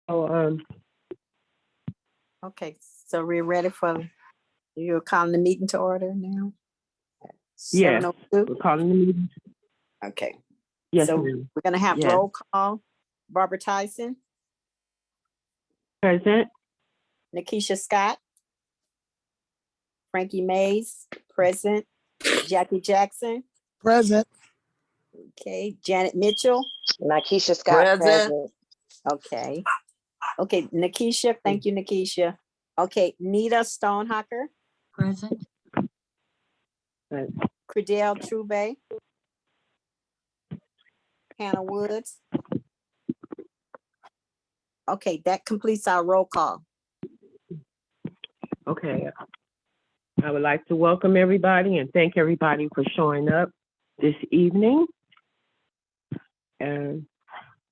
Oh, Okay, so we're ready for, you're calling the meeting to order now? yes, 7:02? we're calling the meeting. Okay, Yes, so ma'am. we're gonna have Yes. roll call. Barbara Tyson, Present. Nikisha Scott, Frankie Mays, present. Jackie Jackson, Present. okay. Janet Mitchell, Nikisha Scott, present. okay. Okay, Nikisha, thank you, Nikisha. Okay, Nita Stonehocker, Present. Right. Credell Trube, Hannah Woods. Okay, that completes our roll call. Okay. I would like to welcome everybody and thank everybody for showing up this evening. And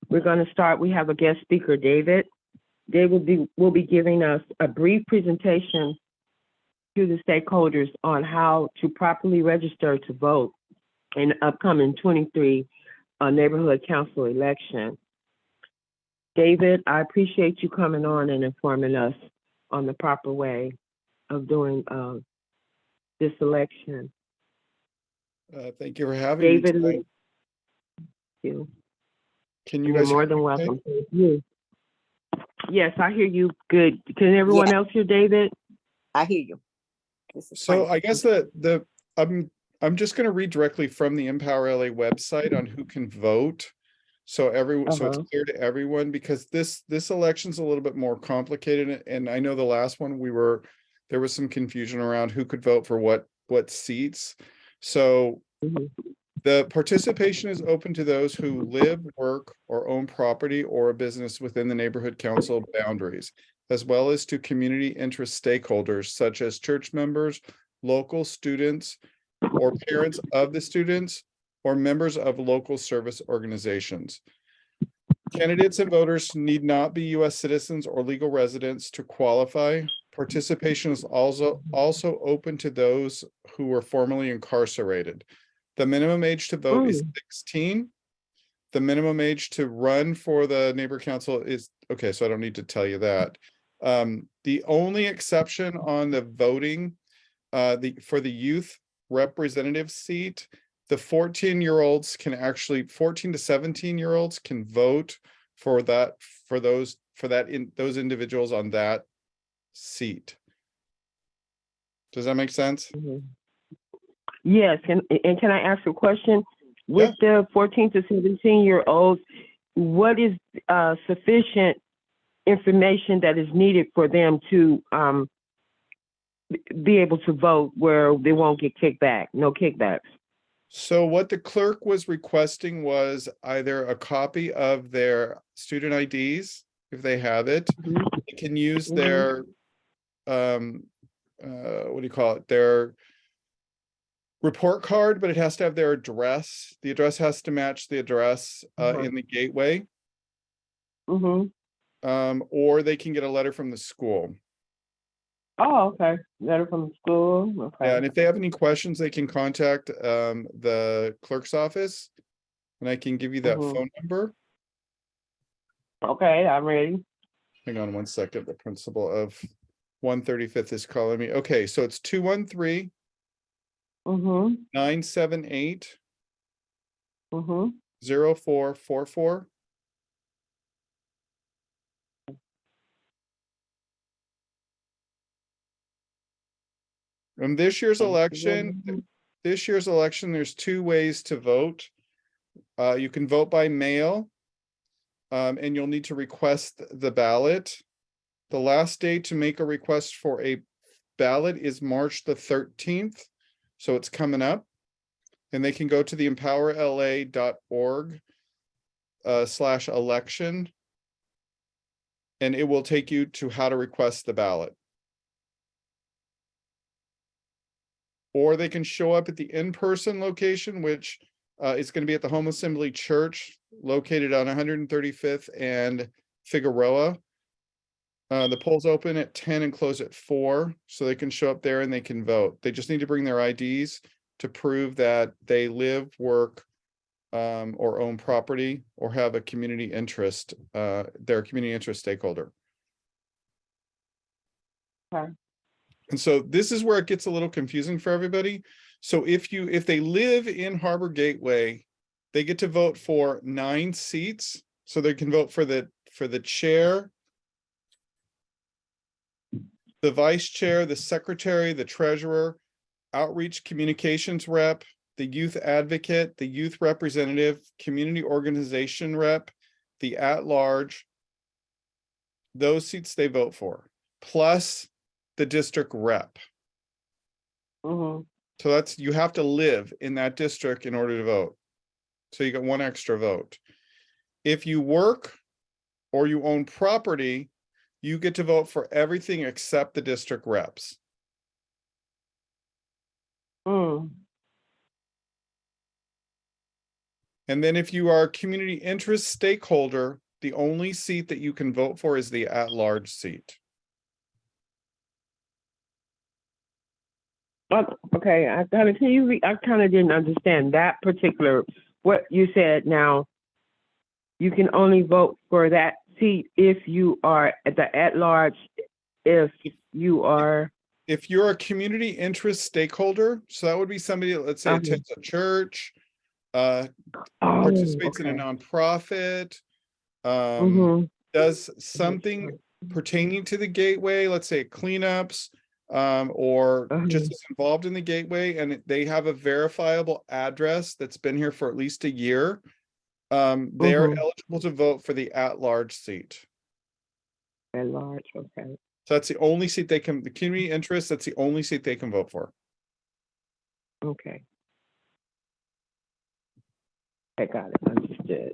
we're going to start. We have a guest speaker, David. David will be giving us a brief presentation to the stakeholders on how to properly register to vote in the upcoming 23 neighborhood council election. David, I appreciate you coming on and informing us on the proper way of doing this election. Thank you for having me David, tonight. you. Can you You're guys more hear than me okay? welcome. Thank you. Yes, I hear you good. Can everyone else hear David? I hear you. This is So Frank. I guess I'm just going to read directly from the Empower LA website on who can vote. So so it's clear to everyone, because this election's a little bit more complicated. And I know the last one there was some confusion around who could vote for what seats. So the participation is open to those who live, work, or own property or a business within the neighborhood council boundaries, as well as to community interest stakeholders such as church members, local students, or parents of the students, or members of local service organizations. Candidates and voters need not be U.S. citizens or legal residents to qualify. Participation is also open to those who were formerly incarcerated. The minimum age to vote is 16. The minimum age to run for the neighbor council is, okay, so I don't need to tell you that. The only exception on the voting for the youth representative seat, the 14-year-olds can actually, 14 to 17-year-olds can vote for those individuals on that seat. Does that make sense? Yes, and can I ask a question? With the 14 to 17-year-olds, what is sufficient information that is needed for them to be able to vote where they won't get no kickbacks? So what the clerk was requesting was either a copy of their student IDs, if they have it. They can use their, what do you call it? Their report card, but it has to have their address. The address has to match the address in the gateway. Or they can get a letter from the school. Oh, okay. Letter from the school. Okay. Yeah, and if they have any questions, they can contact the clerk's office, and I can give you that phone number. Okay, I'm ready. Hang on one second. The principal of 135th is calling me. Okay, so it's 213 978 0444. And this year's election, there's two ways to vote. You can vote by mail, and you'll need to request the ballot. The last day to make a request for a ballot is March the 13th. So it's coming up. And they can go to the empowerla.org /election. And it will take you to how to request the ballot. Or they can show up at the in-person location, which is going to be at the Home Assembly Church, located on 135th and Figueroa. The polls open at 10 and close at 4, so they can show up there and they can vote. They just need to bring their IDs to prove that they live, work, or own property or have a community interest, they're a community interest stakeholder. Okay. And so this is where it gets a little confusing for everybody. So if they live in Harbor Gateway, they get to vote for 9 seats. So they can vote for the chair, the vice chair, the secretary, the treasurer, outreach communications rep, the youth advocate, the youth representative, community organization rep, the at-large. Those seats they vote for, plus the district rep. Mm-hmm. So that's, you have to live in that district in order to vote. So you got 1 extra vote. If you work or you own property, you get to vote for everything except the district reps. Mm. And then if you are a community interest stakeholder, the only seat that you can vote for is the at-large seat. Okay, I kind of didn't understand that particular, what you said now. You can only vote for that seat if you are at the at-large, if you are. If you're a community interest stakeholder, so that would be somebody that, let's say, attends a church, participates in a nonprofit, does something pertaining to the gateway, let's say cleanups, or just is involved in the gateway, and they have a verifiable address that's been here for at least a year, they are eligible to vote for the at-large seat. At-large, okay. So that's the only seat they can, the community interest, that's the only seat they can vote for. Okay. I got it, understood.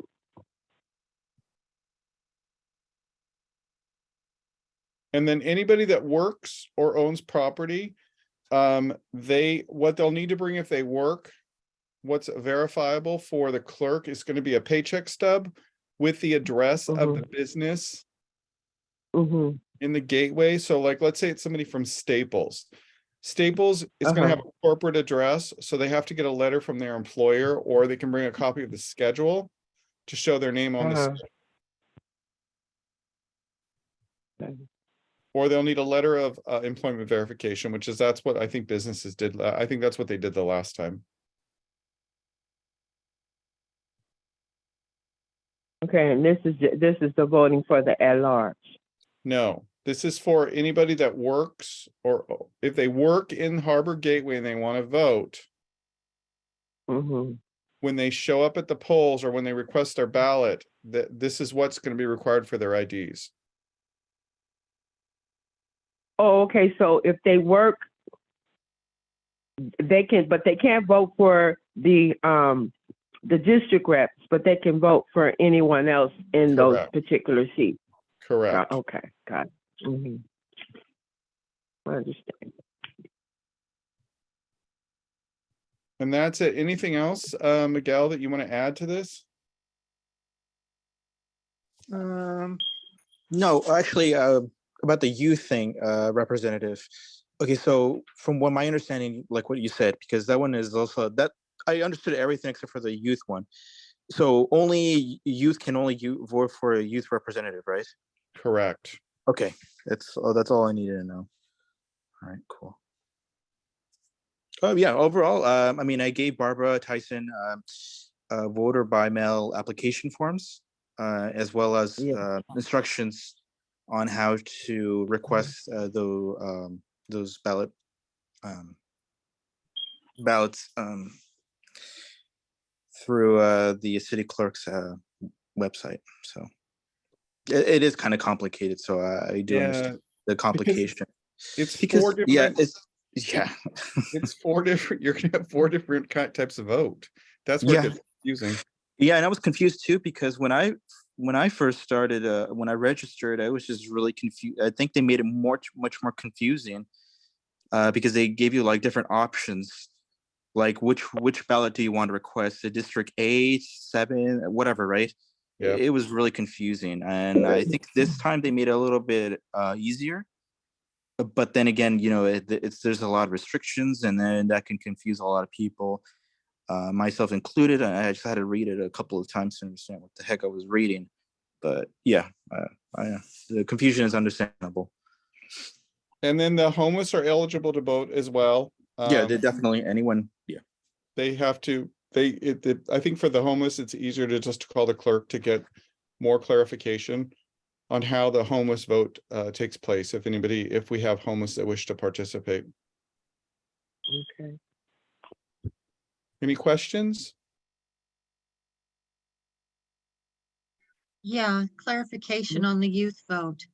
And then anybody that works or owns property, what they'll need to bring if they work, what's verifiable for the clerk is going to be a paycheck stub with the address of the business in the gateway. So like, let's say it's somebody from Staples. Staples is going to have a corporate address, so they have to get a letter from their employer, or they can bring a copy of the schedule to show their name on the schedule. Or they'll need a letter of employment verification, which is, that's what I think businesses did. I think that's what they did the last time. Okay, and this is the voting for the at-large. No, this is for anybody that works, or if they work in Harbor Gateway and they want to vote, when they show up at the polls or when they request their ballot, this is what's going to be required for their IDs. Oh, okay, so if they work, they can, but they can't vote for the district reps, but they can vote for anyone else in those particular seats. Correct. Okay, got it. I understand. And that's it. Anything else, Miguel, that you want to add to this? No, actually, about the youth thing, representative. Okay, so from what my understanding, like what you said, because that one is also that I understood everything except for the youth one. So only youth can only vote for a youth representative, right? Correct. Okay, that's all I needed to know. All right, cool. Oh yeah, overall, I mean, I gave Barbara Tyson voter by mail application forms, as well as instructions on how to request those ballots through the city clerk's website. So it is kind of complicated. So I do understand the complication. It's four different. It's 4 different. You're gonna have 4 different types of vote. That's where it gets confusing. Yeah, and I was confused too, because when I first started, when I registered, I was just really confused. I think they made it much more confusing, because they gave you like different options, like which ballot do you want to request, the district 8, 7, whatever, right? Yeah. It was really confusing, and I think this time they made it a little bit easier. But then again, there's a lot of restrictions, and then that can confuse a lot of people. myself included. I just had to read it a couple of times to understand what the heck I was reading. But yeah, the confusion is understandable. And then the homeless are eligible to vote as well. Yeah, they're definitely anyone. Yeah, They have to, I think for the homeless, it's easier to just call the clerk to get more clarification on how the homeless vote takes place. If we have homeless that wish to participate. Okay. Any questions? Yeah, clarification on the youth vote.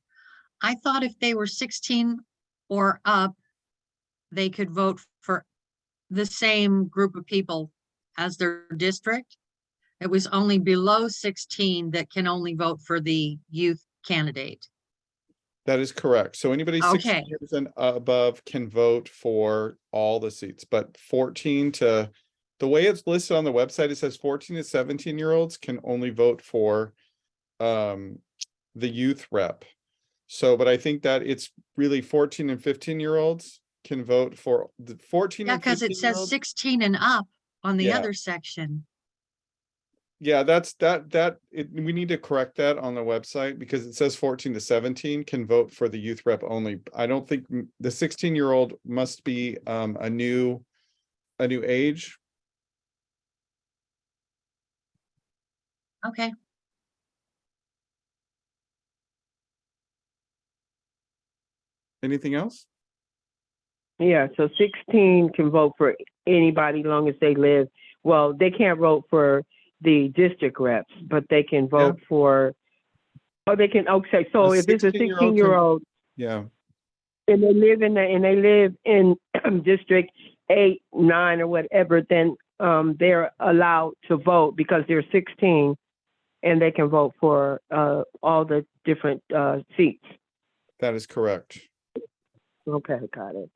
I thought if they were 16 or up, they could vote for the same group of people as their district. It was only below 16 that can only vote for the youth candidate. That is correct. So anybody 16 Okay. years and above can vote for all the seats, but 14 to, the way it's listed on the website, it says 14 to 17-year-olds can only vote for the youth rep. So, but I think that it's really 14 and 15-year-olds can vote for the 14 Yeah, and because it says 15-year-olds. 16 and up on the Yeah. other section. Yeah, we need to correct that on the website because it says 14 to 17 can vote for the youth rep only. I don't think the 16-year-old must be a new age. Okay. Anything else? Yeah, so 16 can vote for anybody long as they live. Well, they can't vote for the district reps, but they can vote for, or they can, okay, so A if it's a 16-year-old 16-year-old Yeah, and they live in District 8, 9, or whatever, then they're allowed to vote because they're 16 and they can vote for all the different seats. that is correct. Okay, got it.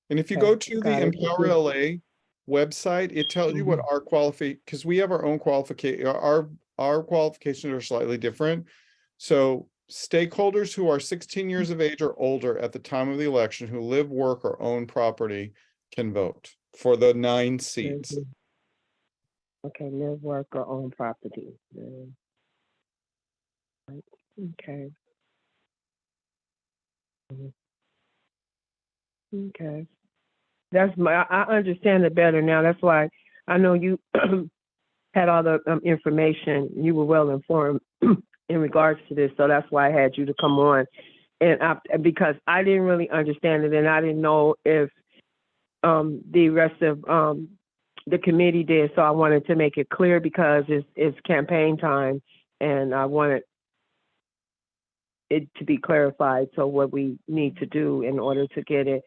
And if you Okay, go to the got it. Empower LA website, it tells you what our because we have our own qualification. Our qualifications are slightly different. So stakeholders who are 16 years of age or older at the time of the election who live, work, or own property can vote for the 9 seats. Okay, live, work, or own property. Okay. Okay. I understand it better now. That's why I know you had all the information. You were well informed in regards to this. So that's why I had you to come on. And because I didn't really understand it and I didn't know if the rest of the committee did. So I wanted to make it clear because it's campaign time and I wanted it to be clarified. So what we need to do in order to get it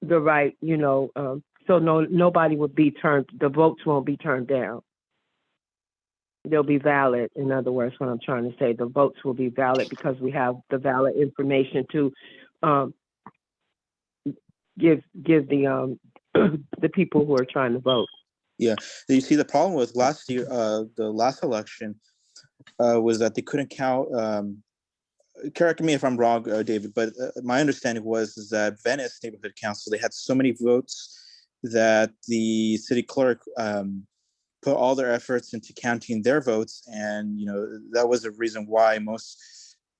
the right, so nobody would be the votes won't be turned down. They'll be valid. In other words, what I'm trying to say, the votes will be valid because we have the valid information to give the the people who are trying to vote. Yeah. You see, the problem with last year, the last election, was that they couldn't count. Correct me if I'm wrong, David, but my understanding was that Venice Neighborhood Council, they had so many votes that the city clerk put all their efforts into counting their votes, and that was the reason why most,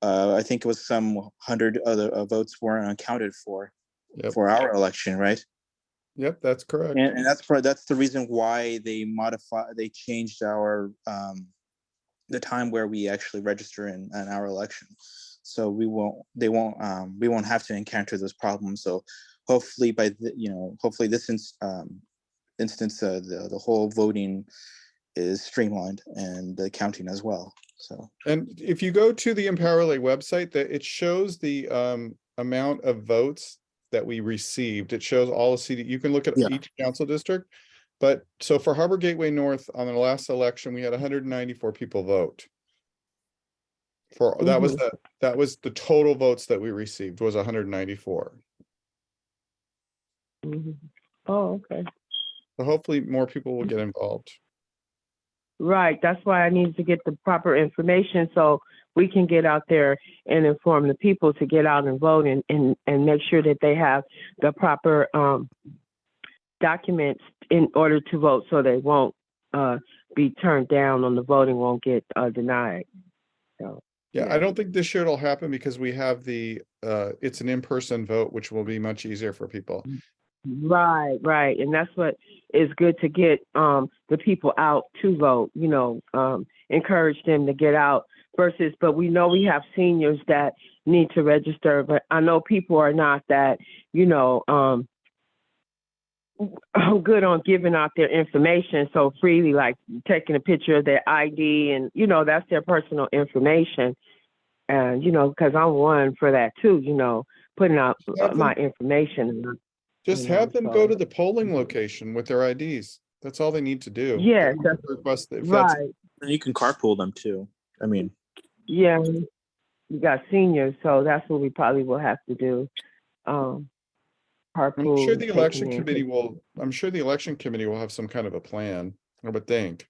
I think it was some 100 other votes weren't accounted for our election, right? Yep, that's correct. And that's the reason why they changed our the time where we actually register in our election. So we won't have to encounter those problems. So hopefully hopefully this instance, the whole voting is streamlined and the counting as well. So, and if you go to the Empower LA website, that it shows the amount of votes that we received. It shows all the CD. You can look at each council district. But so for Harbor Gateway North on the last election, we had 194 people vote. That was the total votes that we received was 194. Oh, okay. So hopefully more people will get involved. Right. That's why I needed to get the proper information. So we can get out there and inform the people to get out and vote and make sure that they have the proper documents in order to vote, so they won't be turned down on the voting, won't get denied. So Yeah, I don't think this year it'll happen because we have the it's an in-person vote, which will be much easier for people. Right. And that's what is good, to get the people out to vote, encourage them to get out versus, but we know we have seniors that need to register, but I know people are not that, good on giving out their information so freely, like taking a picture of their ID and, that's their personal information. And, because I'm one for that too, putting out my information. Just have them go to the polling location with their IDs. That's all they need to do. Yes, They don't have to request that. right. And you can carpool them too. I mean, Yeah, we got seniors, so that's what we probably will have to do. I'm Carpool. sure the election taking in- committee will. I'm sure the election committee will have some kind of a plan. I would think.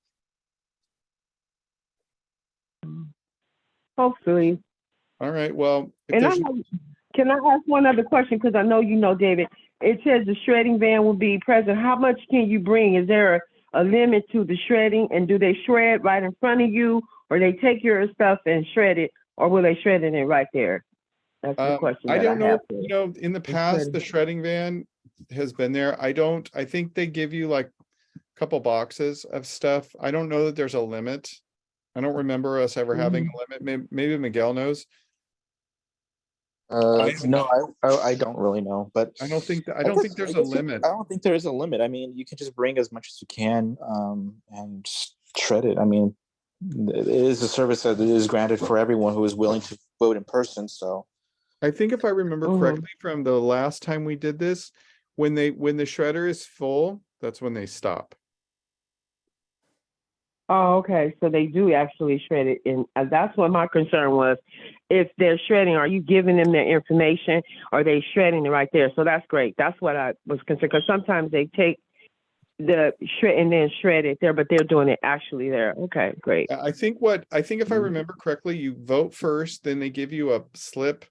Hopefully. All right. Well, if And there's can I ask one other question? Because I know David. It says the shredding van will be present. How much can you bring? Is there a limit to the shredding? And do they shred right in front of you, or they take your stuff and shred it, or will they shred it in right there? That's the question. I don't know. have for In the past, the shredding van has been there. I think they give you like a couple boxes of stuff. I don't know that there's a limit. I don't remember us ever having a limit. Maybe Miguel knows. no, I don't really know, but I don't think I there's a limit. I don't think there is a limit. I mean, you can just bring as much as you can, and just shred it. I mean, it is a service that is granted for everyone who is willing to vote in person. So I think if I remember correctly from the last time we did this, when the shredder is full, that's when they stop. Oh, okay. So they do actually shred it, and that's what my concern was. If they're shredding, are you giving them their information? Or are they shredding it right there? So that's great. That's what I was concerned, because sometimes they take the shred and then shred it there, but they're doing it actually there. Okay, great. I think if I remember correctly, you vote first, then they give you a slip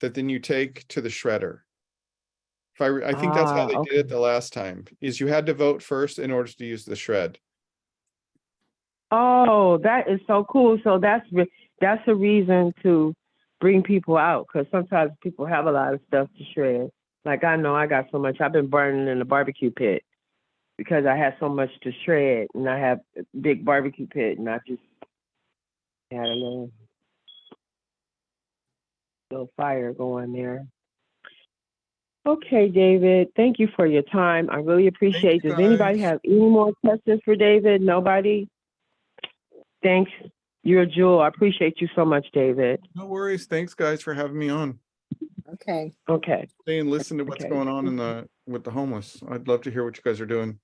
that then you take to the shredder. I think that's how they did it the last time. Is you had to vote first in order to use the shred. Oh, that is so cool. So that's a reason to bring people out, because sometimes people have a lot of stuff to shred. Like I know I got so much. I've been burning in the barbecue pit because I had so much to shred, and I have a big barbecue pit, and I just had a little fire going there. Okay, David, thank you for your time. I really appreciate it. Does anybody have any more questions for David? Nobody? Thanks. You're a jewel. I appreciate you so much, David. No worries. Thanks, guys, for having me on. Okay. Okay. Stay and listen to what's going on with the homeless. I'd love to hear what you guys are doing.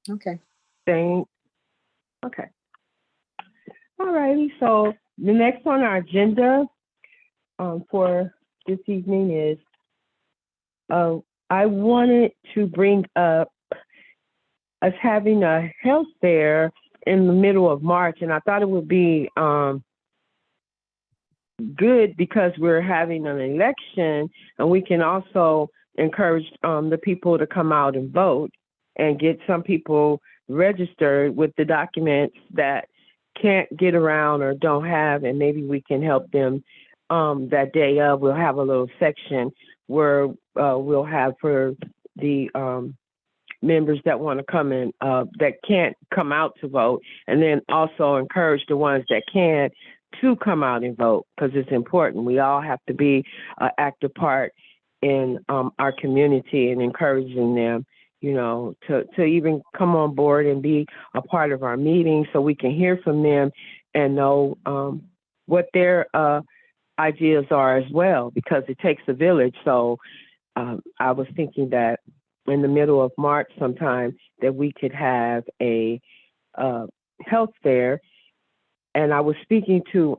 Okay. Thanks. Okay. All righty. So the next on our agenda for this evening is I wanted to bring up us having a health fair in the middle of March, and I thought it would be good because we're having an election, and we can also encourage the people to come out and vote and get some people registered with the documents that can't get around or don't have, and maybe we can help them that day of. We'll have a little section where we'll have for the members that want to come in, that can't come out to vote, and then also encourage the ones that can to come out and vote, because it's important. We all have to be an active part in our community and encouraging them, to even come on board and be a part of our meetings, so we can hear from them and know what their ideas are as well, because it takes a village. So I was thinking that in the middle of March sometime that we could have a health fair. And I was speaking to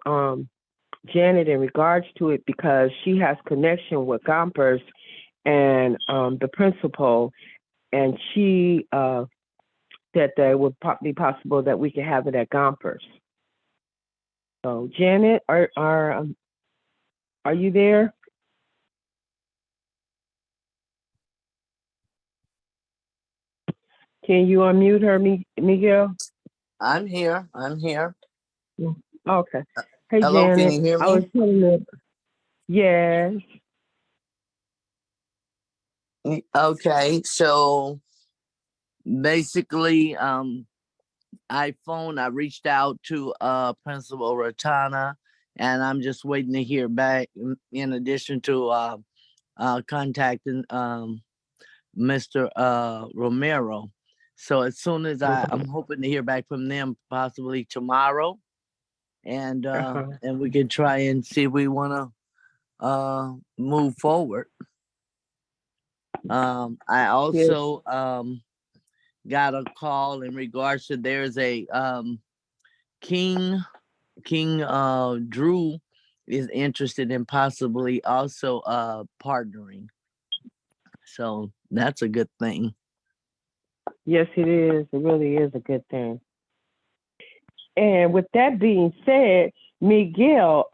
Janet in regards to it, because she has connection with Gompers and the principal, and she said that it would be possible that we could have it at Gompers. So Janet, are you there? Can you unmute her, Miguel? I'm here. I'm here. Okay. Hey, Hello, can Janet. you hear I was me? telling her, yes. Okay, so basically, I reached out to Principal Ratana, and I'm just waiting to hear back in addition to contacting Mr. Romero. So as soon as I'm hoping to hear back from them possibly tomorrow, and we can try and see if we want to move forward. I also got a call in regards to there's a King Drew is interested in possibly also partnering. So that's a good thing. Yes, it is. It really is a good thing. And with that being said, Miguel,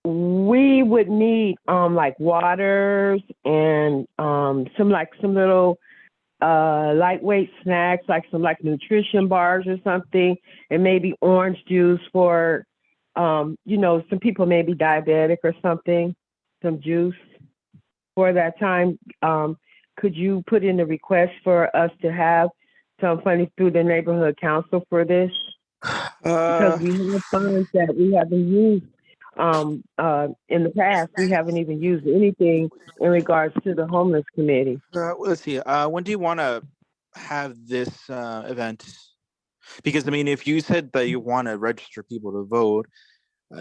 we would need like waters and some little lightweight snacks, like some like nutrition bars or something, and maybe orange juice for some people may be diabetic or something, some juice for that time. Could you put in a request for us to have some funding through the neighborhood council for this? Because we have funds that we haven't used in the past. We haven't even used anything in regards to the homeless committee. Let's see. When do you want to have this event? Because I mean, if you said that you want to register people to vote,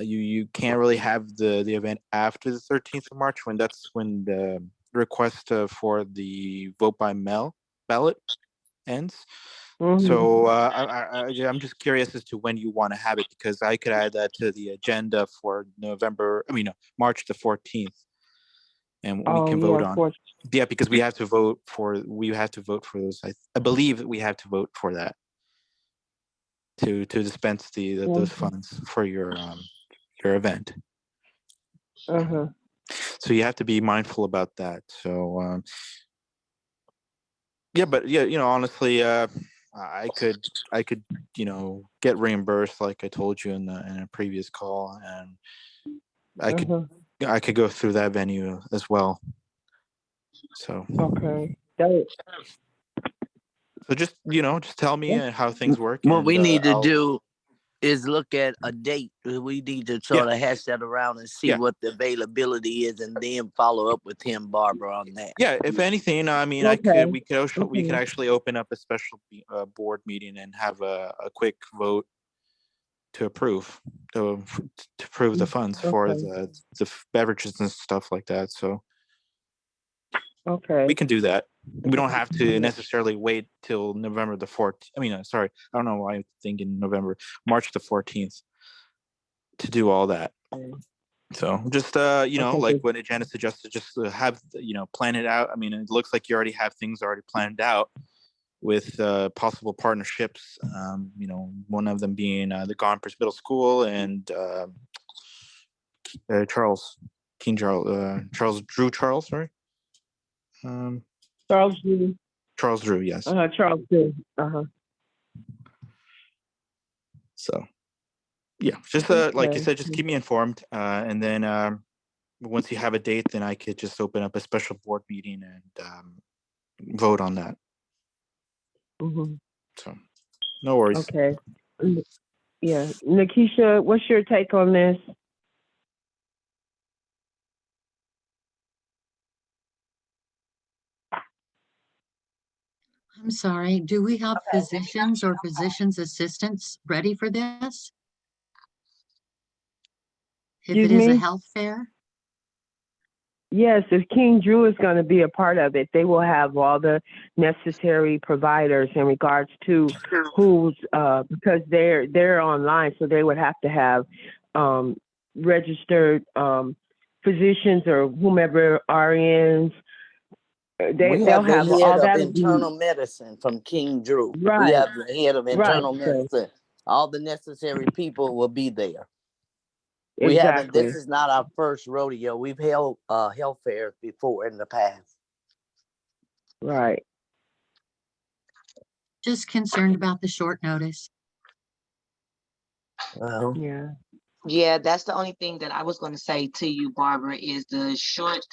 you can't really have the event after the 13th of March when the request for the vote by mail ballot ends. Mm-hmm. So I'm just curious as to when you want to have it, because I could add that to the agenda for March the 14th, and we can vote on. Yeah, because we have to vote for those. I believe we have to vote for that to dispense those funds for your event. So you have to be mindful about that. So honestly, I could get reimbursed like I told you in a previous call, and I could go through that venue as well. So okay. So just tell me how things work. What we need to do is look at a date. We need to sort of hash that around and see what the availability is, and then follow up with him, Barbara, on that. Yeah, if anything, I mean, we could actually open up a special board meeting and have a quick vote to approve the funds for the beverages and stuff like that. So we can do that. We don't have to necessarily wait till November the 4th. I mean, sorry, I don't know why I'm thinking March the 14th to do all that. So just like what Janice suggested, just have plan it out. I mean, it looks like you already have things already planned out with possible partnerships. One of them being the Gompers Middle School and Charles Drew. Sorry. Charles Drew. Charles Drew, yes. Charles Drew. So, yeah, just like you said, just keep me informed, and then once you have a date, then I could just open up a special board meeting and vote on that. So, no worries. Okay. Yeah, Nikisha, what's your take on this? I'm sorry, do we have physicians or physicians assistants ready for this? If it is a health fair? Yes, if King Drew is going to be a part of it, they will have all the necessary providers in regards to who's because they're online, so they would have to have registered physicians or whomever RNs. They'll have all that. Internal medicine from King Drew. Right. We have the head of internal medicine all the necessary people will be there. We haven't, Exactly. this is not our first rodeo. We've held health fairs before in the past. Right. Just concerned about the short notice. Well, Yeah. Yeah, that's the only thing that I was going to say to you, Barbara, is the short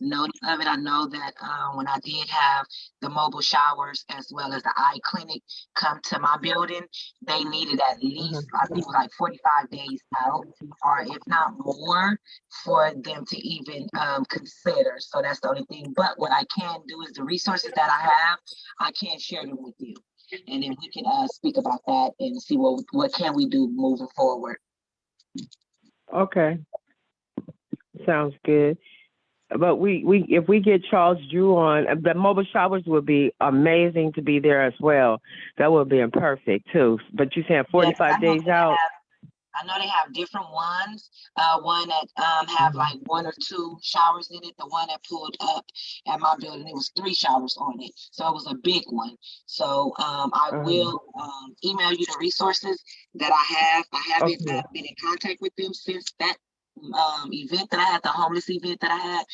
note of it. I know that when I did have the mobile showers as well as the eye clinic come to my building, they needed at least, I think it was like 45 days out, or if not more, for them to even consider. So that's the only thing. But what I can do is the resources that I have, I can share them with you. And then we can speak about that and see what can we do moving forward. Okay. Sounds good. But we if we get Charles Drew on, the mobile showers would be amazing to be there as well. That would be perfect too. But you saying 45 days out? I know they have different ones. One that have like 1 or 2 showers in it. The one that pulled up at my building, it was 3 showers on it. So it was a big one. So I will email you the resources that I have. I haven't been in contact with them since that event that I had, the homeless event that I had,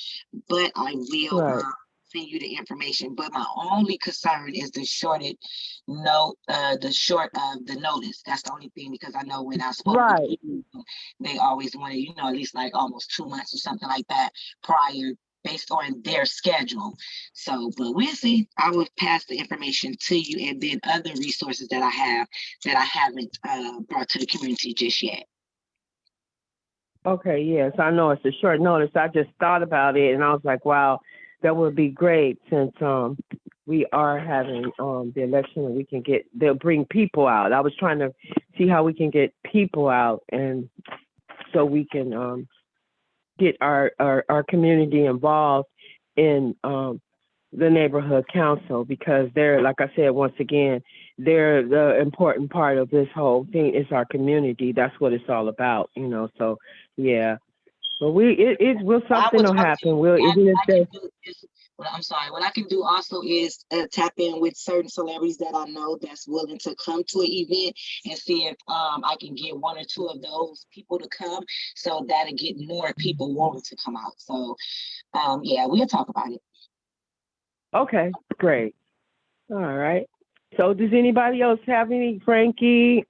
but I will send you the information. But my only concern is the short of the notice. That's the only thing, because I know when I spoke with you, they always wanted, you know, at least like almost 2 months or something like that prior, based on their schedule. So, but we'll see. I will pass the information to you, and then other resources that I have that I haven't brought to the community just yet. Okay, yes, I know it's a short notice. I just thought about it and I was like, wow, that would be great since we are having the election and they'll bring people out. I was trying to see how we can get people out, and so we can get our community involved in the neighborhood council, because they're, like I said, once again, they're the important part of this whole thing is our community. That's what it's all about, you know. So yeah, but something will happen. I'm sorry. What I can do also is tap in with certain celebrities that I know that's willing to come to an event, and see if I can get 1 or 2 of those people to come, so that'll get more people wanting to come out. So yeah, we'll talk about it. Okay, great. All right. So does anybody else have any, Frankie?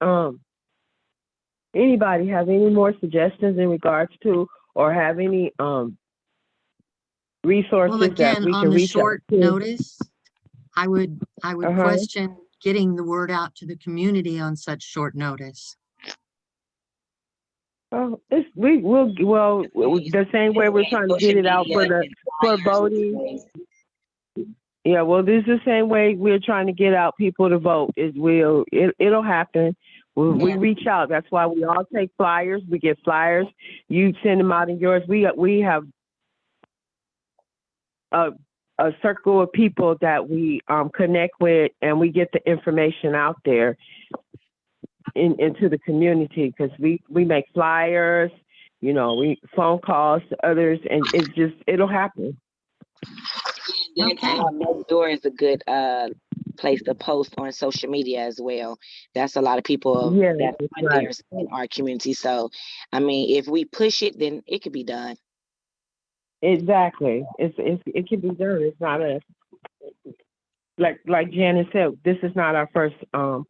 Anybody have any more suggestions in regards to, or have any resources Well, that again, we on can the reach out short to? notice, I would question getting the word out to the community on such short notice. Oh, the same way we're trying to get it out for voting. Yeah, well, this is the same way we're trying to get out people to vote. It'll happen. We reach out. That's why we all take flyers. We get flyers. You send them out in yours. We have a circle of people that we connect with, and we get the information out there into the community, because we make flyers. You know, we phone calls to others, and it'll happen. And Next Door is a good place to post on social media as well. That's a lot of people that's on there in our community. So, I mean, if we push it, then it could be done. Exactly. It can be done. It's not like Janice said, this is not our first go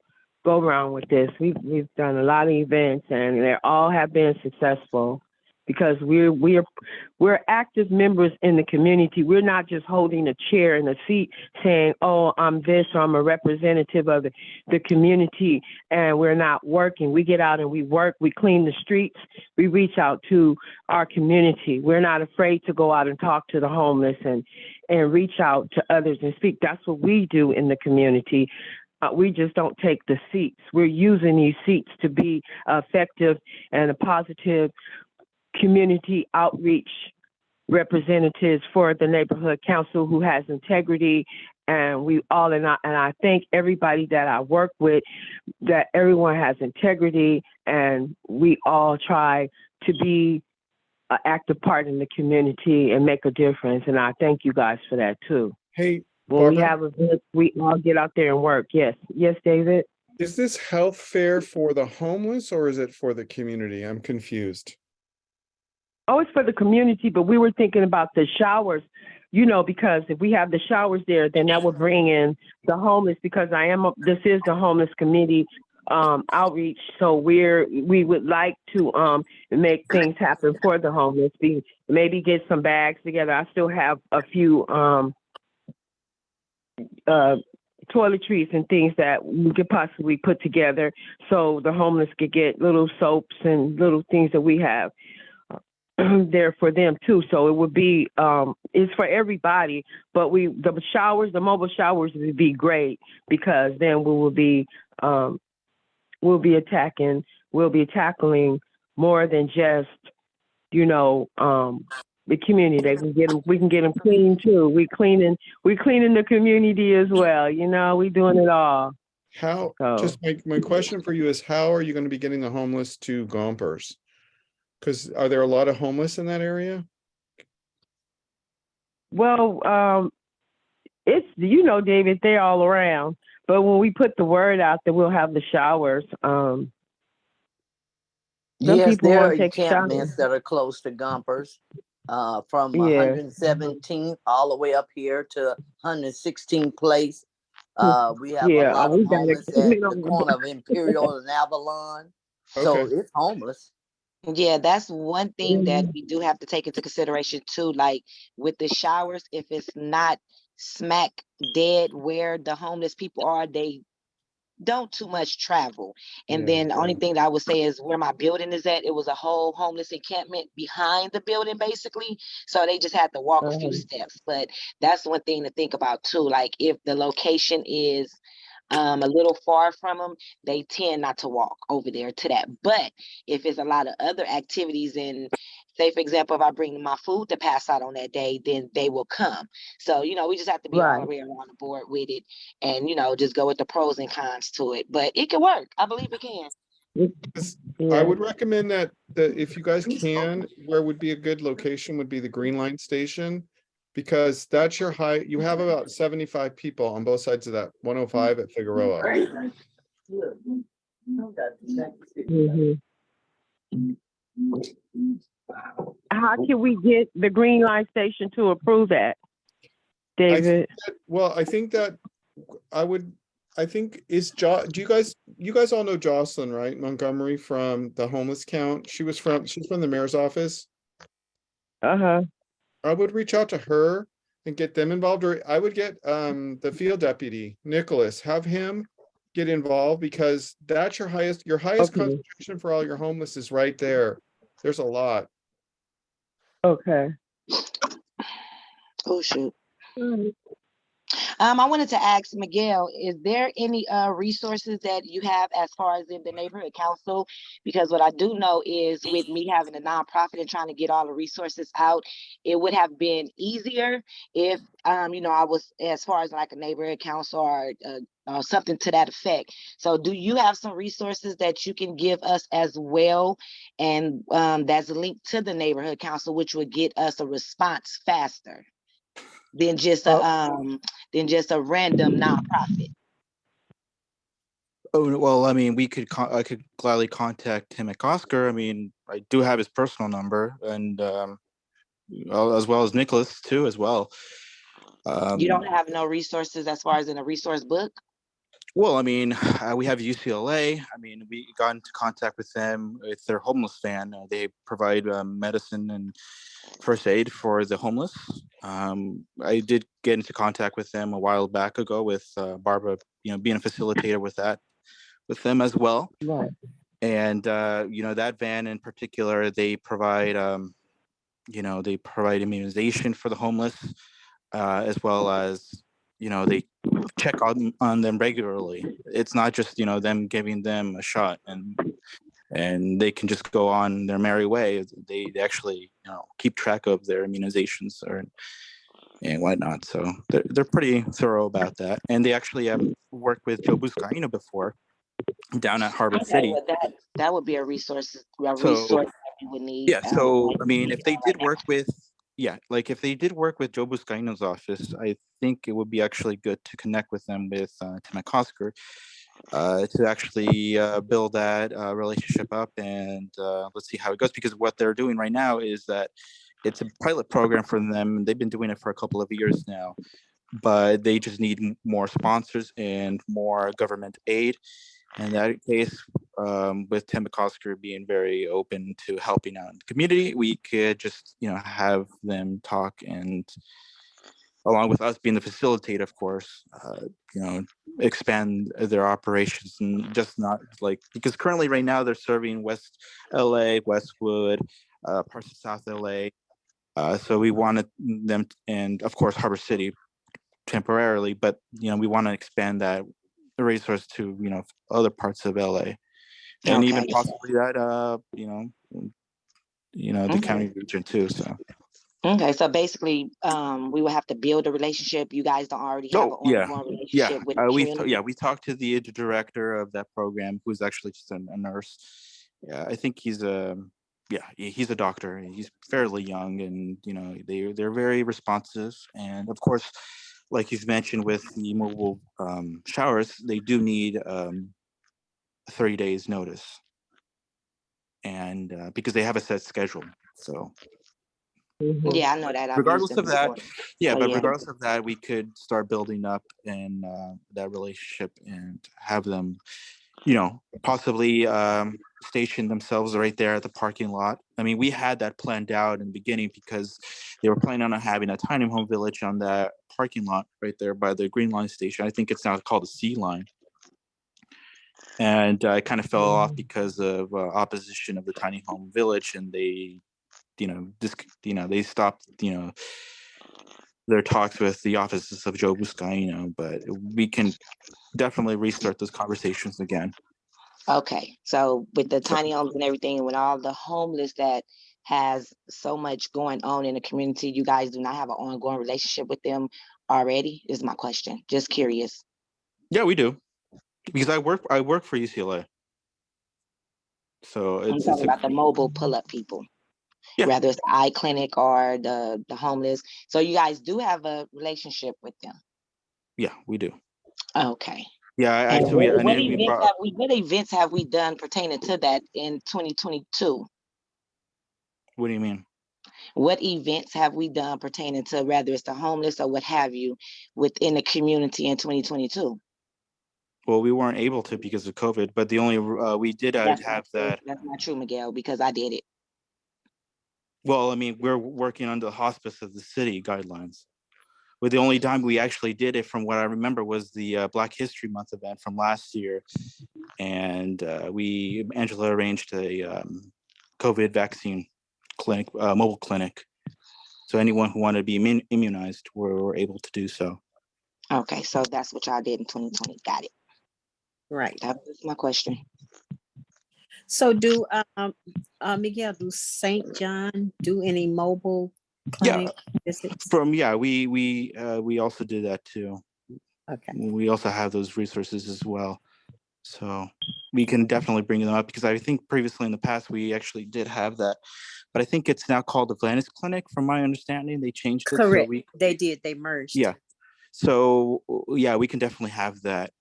around with this. We've done a lot of events, and they all have been successful, because we're active members in the community. We're not just holding a chair and a seat saying, oh, I'm this, or I'm a representative of the community, and we're not working. We get out and we work, we clean the streets, we reach out to our community. We're not afraid to go out and talk to the homeless and reach out to others and speak. That's what we do in the community. We just don't take the seats. We're using these seats to be effective and a positive community outreach representatives for the neighborhood council who has integrity. And I thank everybody that I work with, that everyone has integrity, and we all try to be an active part in the community and make a difference. And I thank you guys for that too. Hey, when Barbara, we have events, we all get out there and work. Yes, David. Is this health fair for the homeless or is it for the community? I'm confused. Oh, it's for the community, but we were thinking about the showers, you know, because if we have the showers there, then that would bring in the homeless, because this is the homeless committee outreach. So we would like to make things happen for the homeless, maybe get some bags together. I still have a few toiletries and things that we could possibly put together so the homeless could get little soaps and little things that we have there for them too. So it would be it's for everybody, but the mobile showers would be great, because then we'll be tackling more than just, you know, the community. We can get them clean too. We cleaning the community as well. You know, we doing it all. How, So. just my question for you is, how are you going to be getting the homeless to Gompers? Because are there a lot of homeless in that area? Well, it's, you know, David, they're all around. But when we put the word out that we'll have the showers, some Yes, people there are want to take a shower. encampments that are close to Gompers, from Yeah. 117th all the way up here to 116th place. We have a Yeah, lot of we got homeless it. at the corner of Imperial and Avalon. So Okay. it's homeless. Yeah, that's one thing that Mhm. we do have to take into consideration too. Like with the showers, if it's not smack dead where the homeless people are, they don't too much travel. And Yeah. then the only thing that I would say is where my building is at, it was a whole homeless encampment behind the building, basically. So they just had to walk a few steps. But that's one thing to think about too. Like if the location is a little far from them, they tend not to walk over there to that. But if it's a lot of other activities, and say for example, if I bring my food to pass out on that day, then they will come. So, you know, we just have to be all Right. the way around the board with it, and, you know, just go with the pros and cons to it. But it can work. I believe it can. I Yeah. would recommend that if you guys can, where would be a good location would be the Green Line Station, because that's your high. You have about 75 people on both sides of that 105 at Figueroa. Mhm. How can we get the Green Line Station to approve that, David? I think that do you guys all know Jocelyn, right? Montgomery from the homeless count. She's from the mayor's office. Uh-huh. I would reach out to her and get them involved, or I would get the field deputy, Nicholas, have him get involved, because that's your highest Okay. concentration for all your homeless is right there. There's a lot. Okay. Oh shoot. Mhm. I wanted to ask Miguel, is there any resources that you have as far as in the neighborhood council? Because what I do know is with me having a nonprofit and trying to get all the resources out, it would have been easier if you know, I was as far as like a neighborhood council or something to that effect. So do you have some resources that you can give us as well? And that's linked to the neighborhood council, which would get us a response faster than just a random nonprofit. Oh, well, I mean, I could gladly contact him at Oscar. I mean, I do have his personal number, and as well as Nicholas too, as well. You don't have no resources as far as in a resource book? Well, I mean, we have UCLA. I mean, we got into contact with them with their homeless van. They provide medicine and first aid for the homeless. I did get into contact with them a while back ago with Barbara, you know, being a facilitator with them as well. Right. And you know, that van in particular, they provide immunization for the homeless, as well as, you know, they check on them regularly. It's not just, you know, them giving them a shot and they can just go on their merry way. They actually, you know, keep track of their immunizations and whatnot. So they're pretty thorough about that. And they actually have worked with Joe Buscaino before down at Harbor Okay, City. well that would be a resource So that you would need. yeah, so like I mean, you if they know, right did work with, yeah, like if they did work with Joe Buscaino's office, I think it would be actually good to connect with them with Tim McCosker, to actually build that relationship up, and let's see how it goes. Because what they're doing right now is that it's a pilot program for them. They've been doing it for a couple of years now, but they just need more sponsors and more government aid. In that case, with Tim McCosker being very open to helping out in the community, we could just, have them talk, and along with us being the facilitator, of course, expand their operations, and just not because currently right now they're serving West LA, Westwood, parts of South LA. So we wanted them, and of course Harbor City temporarily, but we want to expand that resource to other parts of LA, and even Okay. possibly that the county region too. So Okay, so basically, we will have to build a relationship. You guys don't already have an ongoing relationship with the community. We talked to the director of that program, who's actually just a nurse. Yeah, I think he's he's a doctor. He's fairly young, and they're very responsive. And of course, like you've mentioned with the mobile showers, they do need 30 days notice, and because they have a set schedule. So Mhm. Yeah, I know that. I've used regardless them of that, before. yeah, So but yeah. regardless of that, we could start building up in that relationship and have them, possibly station themselves right there at the parking lot. I mean, we had that planned out in the beginning because they were planning on having a tiny home village on that parking lot right there by the Green Line station. I think it's now called the C Line. And it kind of fell off because of opposition of the tiny home village, and they, they stopped, their talks with the offices of Joe Buscaino, but we can definitely restart those conversations again. Okay, so with the So, tiny homes and everything, and with all the homeless that has so much going on in the community, you guys do not have an ongoing relationship with them already, is my question. Just curious. yeah, we do, because I work for UCLA. So I'm talking about the mobile pull-up people, Yeah. whether it's the eye clinic or the homeless. So you guys do have a relationship with them. Yeah, we do. Okay. Yeah, And actually, what events have we done pertaining to that in 2022? What do you mean? What events have we done pertaining to whether it's the homeless or what have you within the community in 2022? Well, we weren't able to because of COVID, but the only we did have that. That's not true, Miguel, because I did it. Well, I mean, we're working under the hospice of the city guidelines. But the only time we actually did it, from what I remember, was the Black History Month event from last year, and Angela arranged a COVID vaccine clinic, mobile clinic. So anyone who wanted to be immunized were able to do so. Okay, so that's what y'all did in 2020. Got it. Right. That was my question. So do Miguel, do St. John do any mobile clinic visits? We also did that too. Okay. We also have those resources as well. So we can definitely bring them up, because I think previously in the past we actually did have that, but I think it's now called the Atlantis Clinic. From my understanding, they changed it. Correct. So They did. They merged. Yeah. So yeah, we can definitely have that.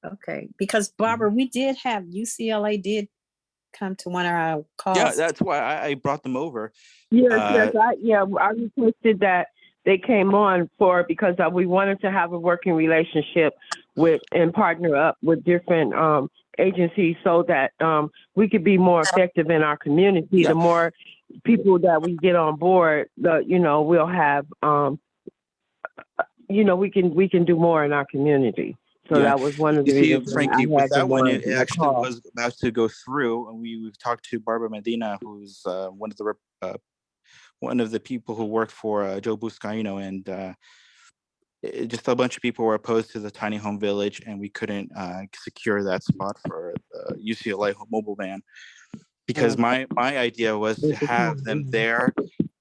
Okay. Because Barbara, we did have UCLA did come to one of our calls. Yeah, that's why I brought them over. Yes, I requested that they came on because we wanted to have a working relationship with and partner up with different agencies so that we could be more effective in our community. Yeah. The more people that we get on board, we'll have we can do more in our community. So Yeah. that was one of the You see, reasons Frankie, I with had that them one, on it the actually call. was about to go through, and we've talked to Barbara Medina, who's one of the people who worked for Joe Buscaino, and just a bunch of people were opposed to the tiny home village, and we couldn't secure that spot for the UCLA mobile van, because my idea was to have them there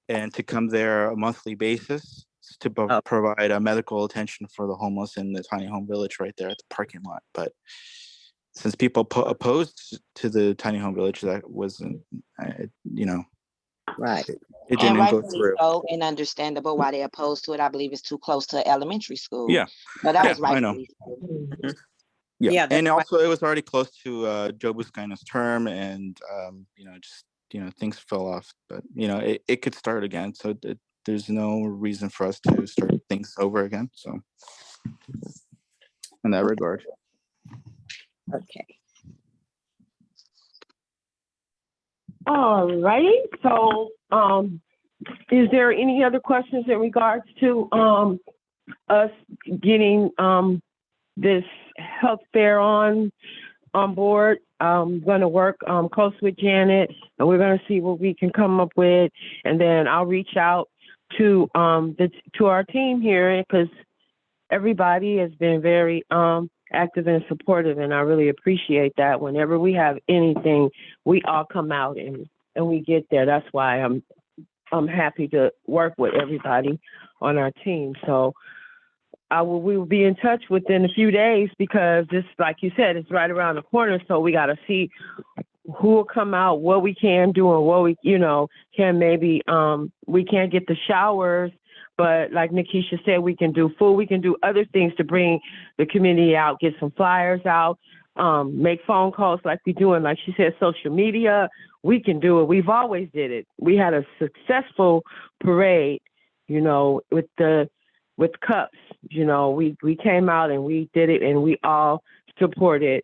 and to come there a monthly basis to provide medical attention for the homeless in the tiny home village right there at the parking lot. But since people opposed to the tiny home village, that wasn't, Right. It And didn't go rightfully through. so, and understandable why they're opposed to it. I believe it's too close to elementary school. Yeah, But that yeah, was I know. rightfully so. Yeah, Yeah, that's and why. also it was already close to Joe Buscaino's term, and just things fell off. But it could start again. So there's no reason for us to start things over again. So in that regard. Okay. All righty, so, is there any other questions in regards to, us getting, this health fair on board? I'm gonna work, close with Janet, and we're gonna see what we can come up with, and then I'll reach out to, to our team here, because everybody has been very, active and supportive, and I really appreciate that. Whenever we have anything, we all come out and we get there. That's why I'm happy to work with everybody on our team. So we will be in touch within a few days, because this, like you said, it's right around the corner. So we got to see who will come out, what we can do, and what we, can maybe, we can't get the showers, but like Nikisha said, we can do food, we can do other things to bring the community out, get some flyers out, make phone calls like we do, and like she said, social media, we can do it. We've always did it. We had a successful parade, with cups, we came out and we did it, and we all supported.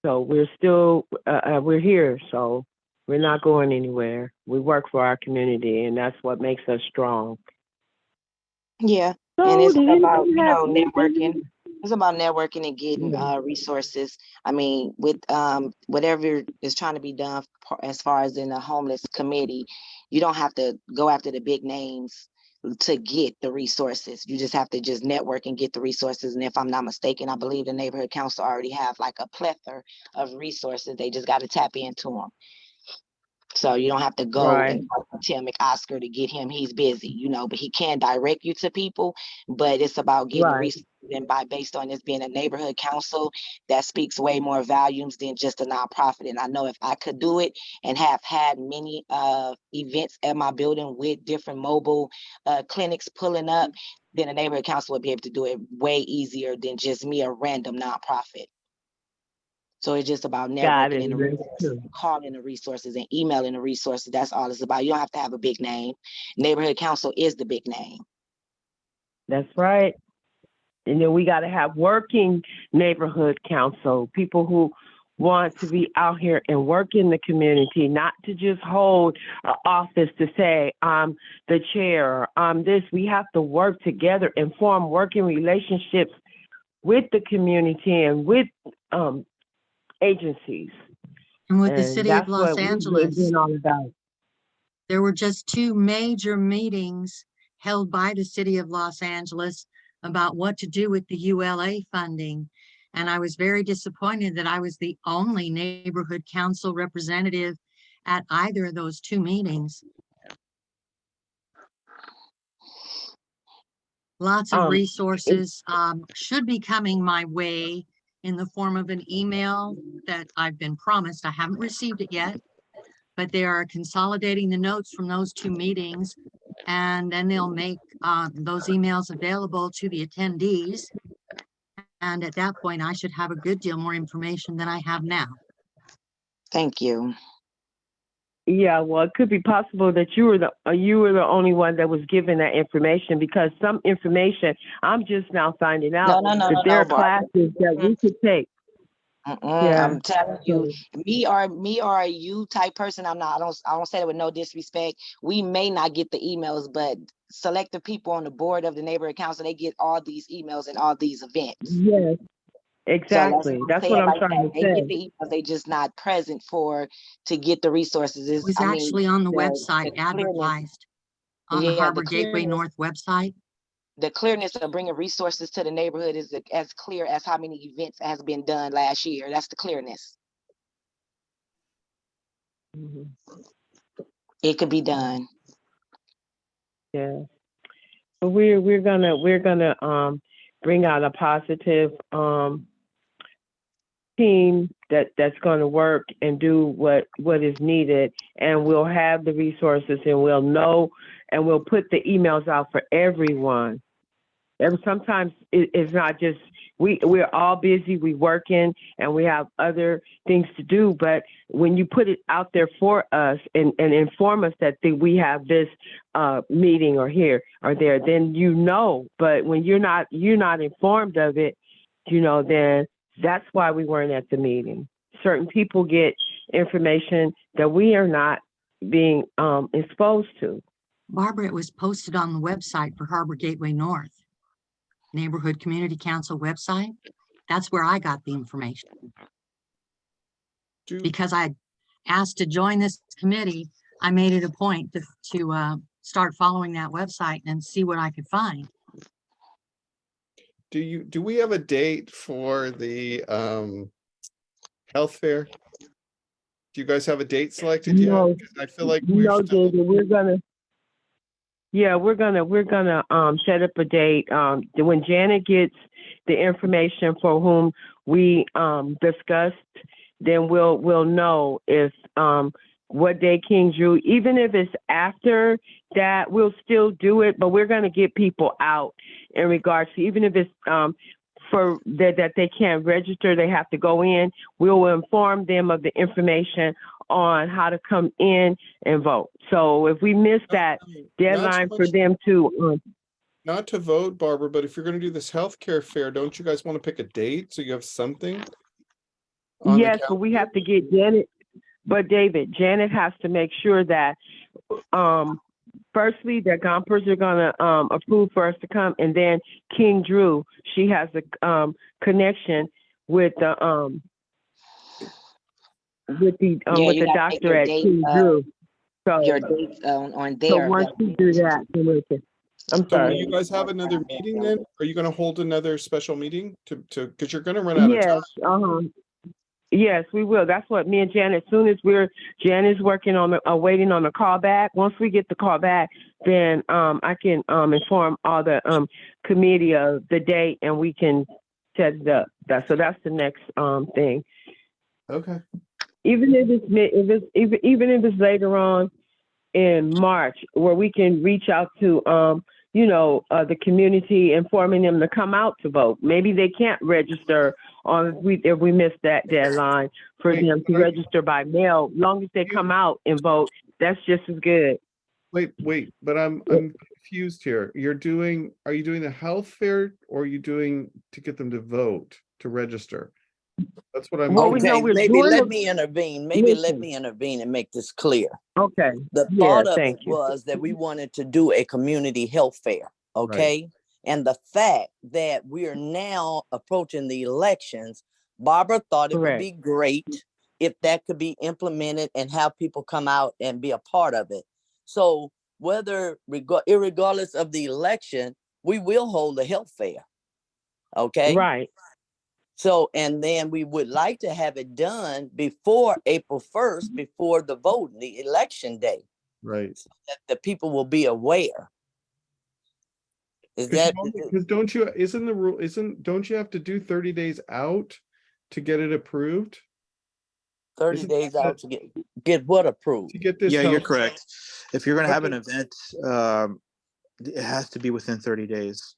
So we're still, we're here, so we're not going anywhere. We work for our community, and that's what makes us strong. Yeah, So and it's did about, anybody have networking. anything? It's about networking and getting resources. I mean, with whatever is trying to be done as far as in the homeless committee, you don't have to go after the big names to get the resources. You just have to just network and get the resources. And if I'm not mistaken, I believe the neighborhood council already have like a plethora of resources. They just got to tap into them. So you don't have to go Right. and talk to Tim McOscar to get him. He's busy, but he can direct you to people. But it's about getting the Right. resources, and based on this being a neighborhood council, that speaks way more volumes than just a nonprofit. And I know if I could do it and have had many events at my building with different mobile clinics pulling up, then a neighborhood council would be able to do it way easier than just me, a random nonprofit. So it's just about Got networking it. and the That's resources, true. calling the resources and emailing the resources. That's all it's about. You don't have to have a big name. Neighborhood council is the big name. That's right. And then we got to have working neighborhood council, people who want to be out here and work in the community, not to just hold an office to say, I'm the chair, I'm this. We have to work together and form working relationships with the community and with agencies. And with the And city of that's Los what we've Angeles, been all about. there were just 2 major meetings held by the city of Los Angeles about what to do with the ULA funding. And I was very disappointed that I was the only neighborhood council representative at either of those 2 meetings. Lots of resources should be coming my way in the form of an email that I've been promised. I haven't received it yet, but they are consolidating the notes from those 2 meetings, and then they'll make those emails available to the attendees. And at that point, I should have a good deal more information than I have now. Thank you. Yeah, well, it could be possible that you were the only one that was given that information, because some information I'm just now finding out that there are classes that we could take. Yeah. I'm telling you, me or you type person. I don't say that with no disrespect. We may not get the emails, but selective people on the board of the neighborhood council, they get all these emails and all these events. Yes, exactly. So that's what I'm trying to they say. get the emails, they just not present to get the resources. It was actually on the website advertised on the Harbor Gateway North website. The clearness of bringing resources to the neighborhood is as clear as how many events has been done last year. That's the clearness. Mhm. It could be done. Yeah. But we're gonna bring out a positive team that's going to work and do what is needed, and we'll have the resources, and we'll know, and we'll put the emails out for everyone. And sometimes it's not just we're all busy, we working, and we have other things to do. But when you put it out there for us and inform us that we have this meeting or here or there, then you know. But when you're not informed of it, then that's why we weren't at the meeting. Certain people get information that we are not being exposed to. Barbara, it was posted on the website for Harbor Gateway North, Neighborhood Community Council website. That's where I got the information. Because I asked to join this committee, I made it a point to start following that website and see what I could find. Do we have a date for the health fair? Do you guys have a date selected yet? No. 'Cause I feel like No, David, we're gonna set up a date. When Janet gets the information for whom we discussed, then we'll know if what day King Drew, even if it's after that, we'll still do it, but we're gonna get people out in regards to, even if it's for that they can't register, they have to go in. We will inform them of the information on how to come in and vote. So if we miss that deadline for them to not to vote, Barbara, but if you're going to do this healthcare fair, don't you guys want to pick a date so you have something? Yes, but we have to get Janet. But David, Janet has to make sure that firstly, that Gompers are gonna approve for us to come, and then King Drew, she has a connection with the doctor at King Drew. So Your dates on there. So once we do that, then we can. I'm So will sorry. you guys have another meeting then? Are you going to hold another special meeting to because you're going to run out of time? Yes, we will. That's what me and Janet, as soon as Janet's working on waiting on the call back. Once we get the call back, then I can inform all the committee of the date, and we can set it up. So that's the next thing. Okay. Even if it's later on in March, where we can reach out to the community, informing them to come out to vote. Maybe they can't register if we miss that deadline for them to register by mail. Long as they come out and vote, that's just as good. Wait, but I'm confused here. Are you doing the health fair, or are you doing to get them to vote, to register? That's what I'm. Well, we know Okay, we're maybe doing let it. me intervene. Let me intervene and make this clear. Okay. The Yeah, part of it thank you. was that we wanted to do a community health fair, okay? And the fact that we are now approaching the elections, Barbara thought it would be great if that could be implemented and have people come out and be a part of it. So irregardless of the election, we will hold a health fair, okay? Right. So, and then we would like to have it done before April 1st, before the vote, the election day. Right. So that the people will be aware. Is that because don't you have to do 30 days out to get it approved? 30 days out to get what approved? To get this. Yeah, you're correct. If you're going to have an event, it has to be within 30 days.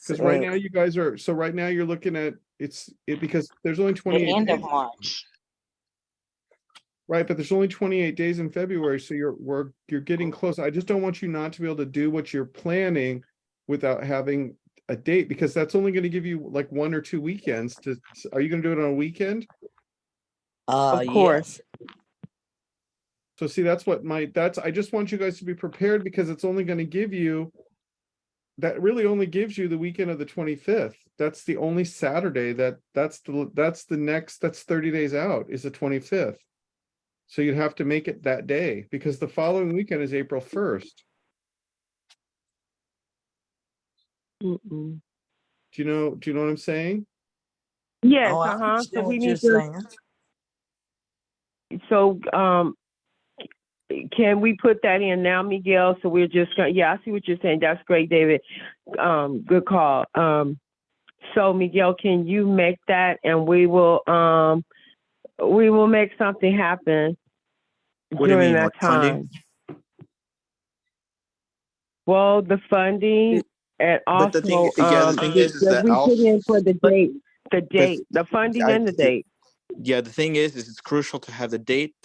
Because right now you guys are, so right now you're looking at because there's only 28 the end days. of March. Right, but there's only 28 days in February, so you're getting close. I just don't want you not to be able to do what you're planning without having a date, because that's only going to give you like 1 or 2 weekends to. Are you going to do it on a weekend? Of course. Yes. So see, I just want you guys to be prepared, because it's only going to give you. That really only gives you the weekend of the 25th. That's the only Saturday that's 30 days out is the 25th. So you'd have to make it that day, because the following weekend is April 1st. Mm-mm. Do you know what I'm saying? Yes. Oh, I So understand we what need you're to. saying. So can we put that in now, Miguel? So we're just going. Yeah, I see what you're saying. That's great, David. Good call. So Miguel, can you make that, and we will make something happen What do you during mean, that like funding? time. Well, the funding and But the thing, also yeah, the thing is that that we I'll, put in for the But date, the funding and the date. yeah, the thing is it's crucial to have the date,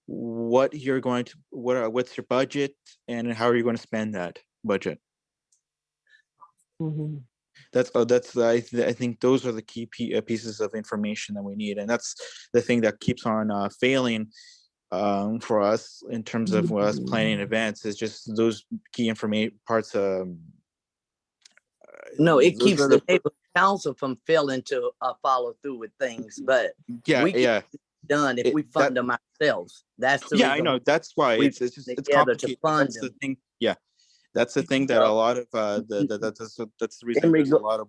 what you're going to, what's your budget, and how are you going to spend that budget. Mm-hmm. I think those are the key pieces of information that we need, and that's the thing that keeps on failing for us in terms of us planning events, is just those key information parts. no, it Those keeps are the the neighborhood council from failing to follow through with things, but yeah we can yeah get it done if we fund them ourselves. That's the yeah, I reason know, that's why we it's just put it's together to complicated. fund That's the them. thing. Yeah, that's the thing that a So, lot of that's the reason in there's a reg- lot of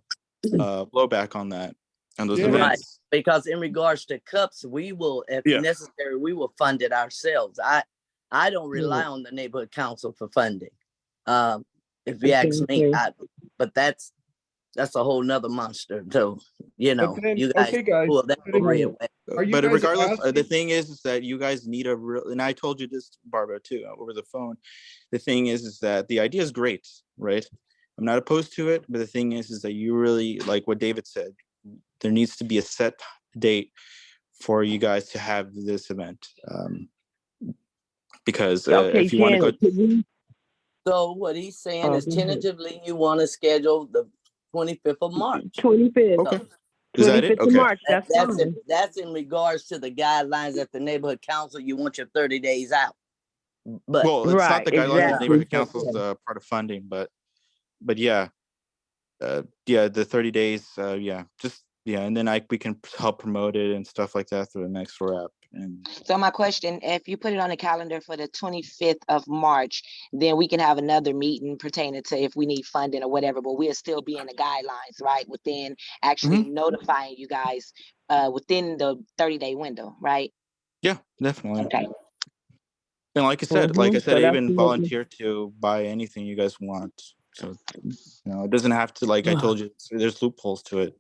blowback on that, on those Yeah. right, events. because in regards to cups, we will, if Yeah. necessary, we will fund it ourselves. I don't rely on the neighborhood council for funding. If you ask me, but that's a whole nother monster. So, you know, then, you guys okay, guys, pull that but if- red way. Are you But guys regardless, the asking- thing is that you guys need a real, and I told you this, Barbara, too, over the phone. The thing is that the idea is great, right? I'm not opposed to it, but the thing is that you really, like what David said, there needs to be a set date for you guys to have this event. Because Okay, if you want to go, Janet, So what he's saying Oh, is go ahead. tentatively you want to schedule the 25th of March. 25th. okay, is that it? 25th of Okay, March, that's fine. That's in regards to the guidelines at the neighborhood council. You want your 30 days out. But well, it's not Right, the guidelines of the exactly. neighborhood council's part of funding, but yeah, yeah, the 30 days, yeah, just yeah, and then we can help promote it and stuff like that through the next rep. And So my question, if you put it on the calendar for the 25th of March, then we can have another meeting pertaining to if we need funding or whatever, but we'll still be in the guidelines, right? Within actually notifying you guys within the 30-day window, right? yeah, definitely. Okay. And like I said, So I that's even what volunteer to buy anything you guys want. So, it doesn't have to, like I told you, there's loopholes to it.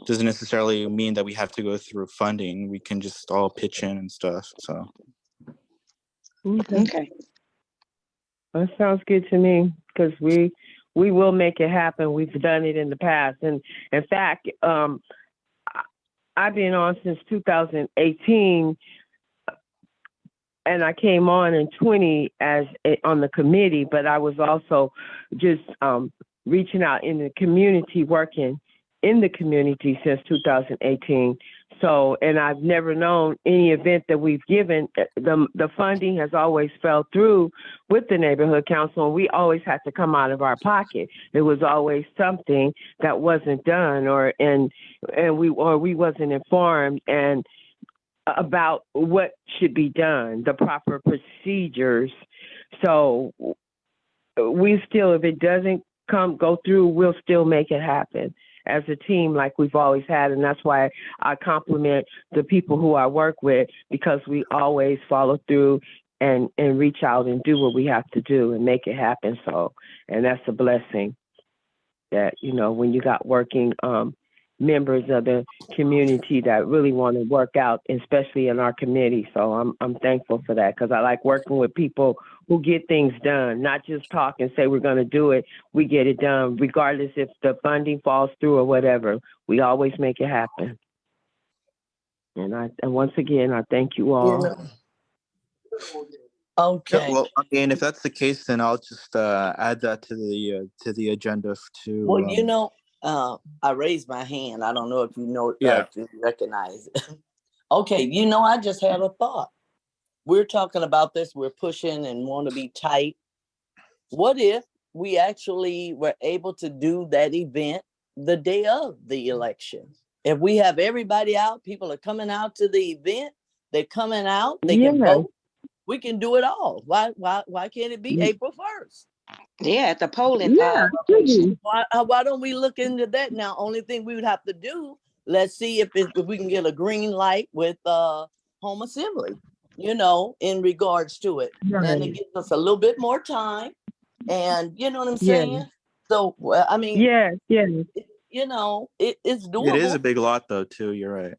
Doesn't necessarily mean that we have to go through funding. We can just all pitch in and stuff. So, Okay. That sounds good to me, because we will make it happen. We've done it in the past, and in fact, I've been on since 2018, and I came on in 20 on the committee, but I was also just reaching out in the community, working in the community since 2018. So, and I've never known any event that we've given, the funding has always fell through with the neighborhood council, and we always had to come out of our pocket. There was always something that wasn't done, we wasn't informed and about what should be done, the proper procedures. So we still, if it doesn't go through, we'll still make it happen as a team like we've always had. And that's why I compliment the people who I work with, because we always follow through and reach out and do what we have to do and make it happen. So, and that's a blessing that, when you got working members of the community that really want to work out, especially in our committee. So I'm thankful for that, because I like working with people who get things done, not just talk and say we're going to do it. We get it done, regardless if the funding falls through or whatever. We always make it happen. And once again, I thank you all. Okay. well, I mean, if that's the case, then I'll just add that to the agenda to. Well, I raised my hand. I don't know if you know, Yeah. if you recognize it. Okay, I just had a thought. We're talking about this. We're pushing and want to be tight. What if we actually were able to do that event the day of the election? If we have everybody out, people are coming out to the event. They're coming out. They can vote. We can do it all. Why can't it be April 1st? Yeah, at the polling. Why don't we look into that now? Only thing we would have to do, let's see if we can get a green light with home assembly, in regards to it. Right. And it gives us a little bit more time. And you know what I'm Yeah. saying? So, I mean, Yeah. you know, it's It is a doable. big lot though, too. You're right.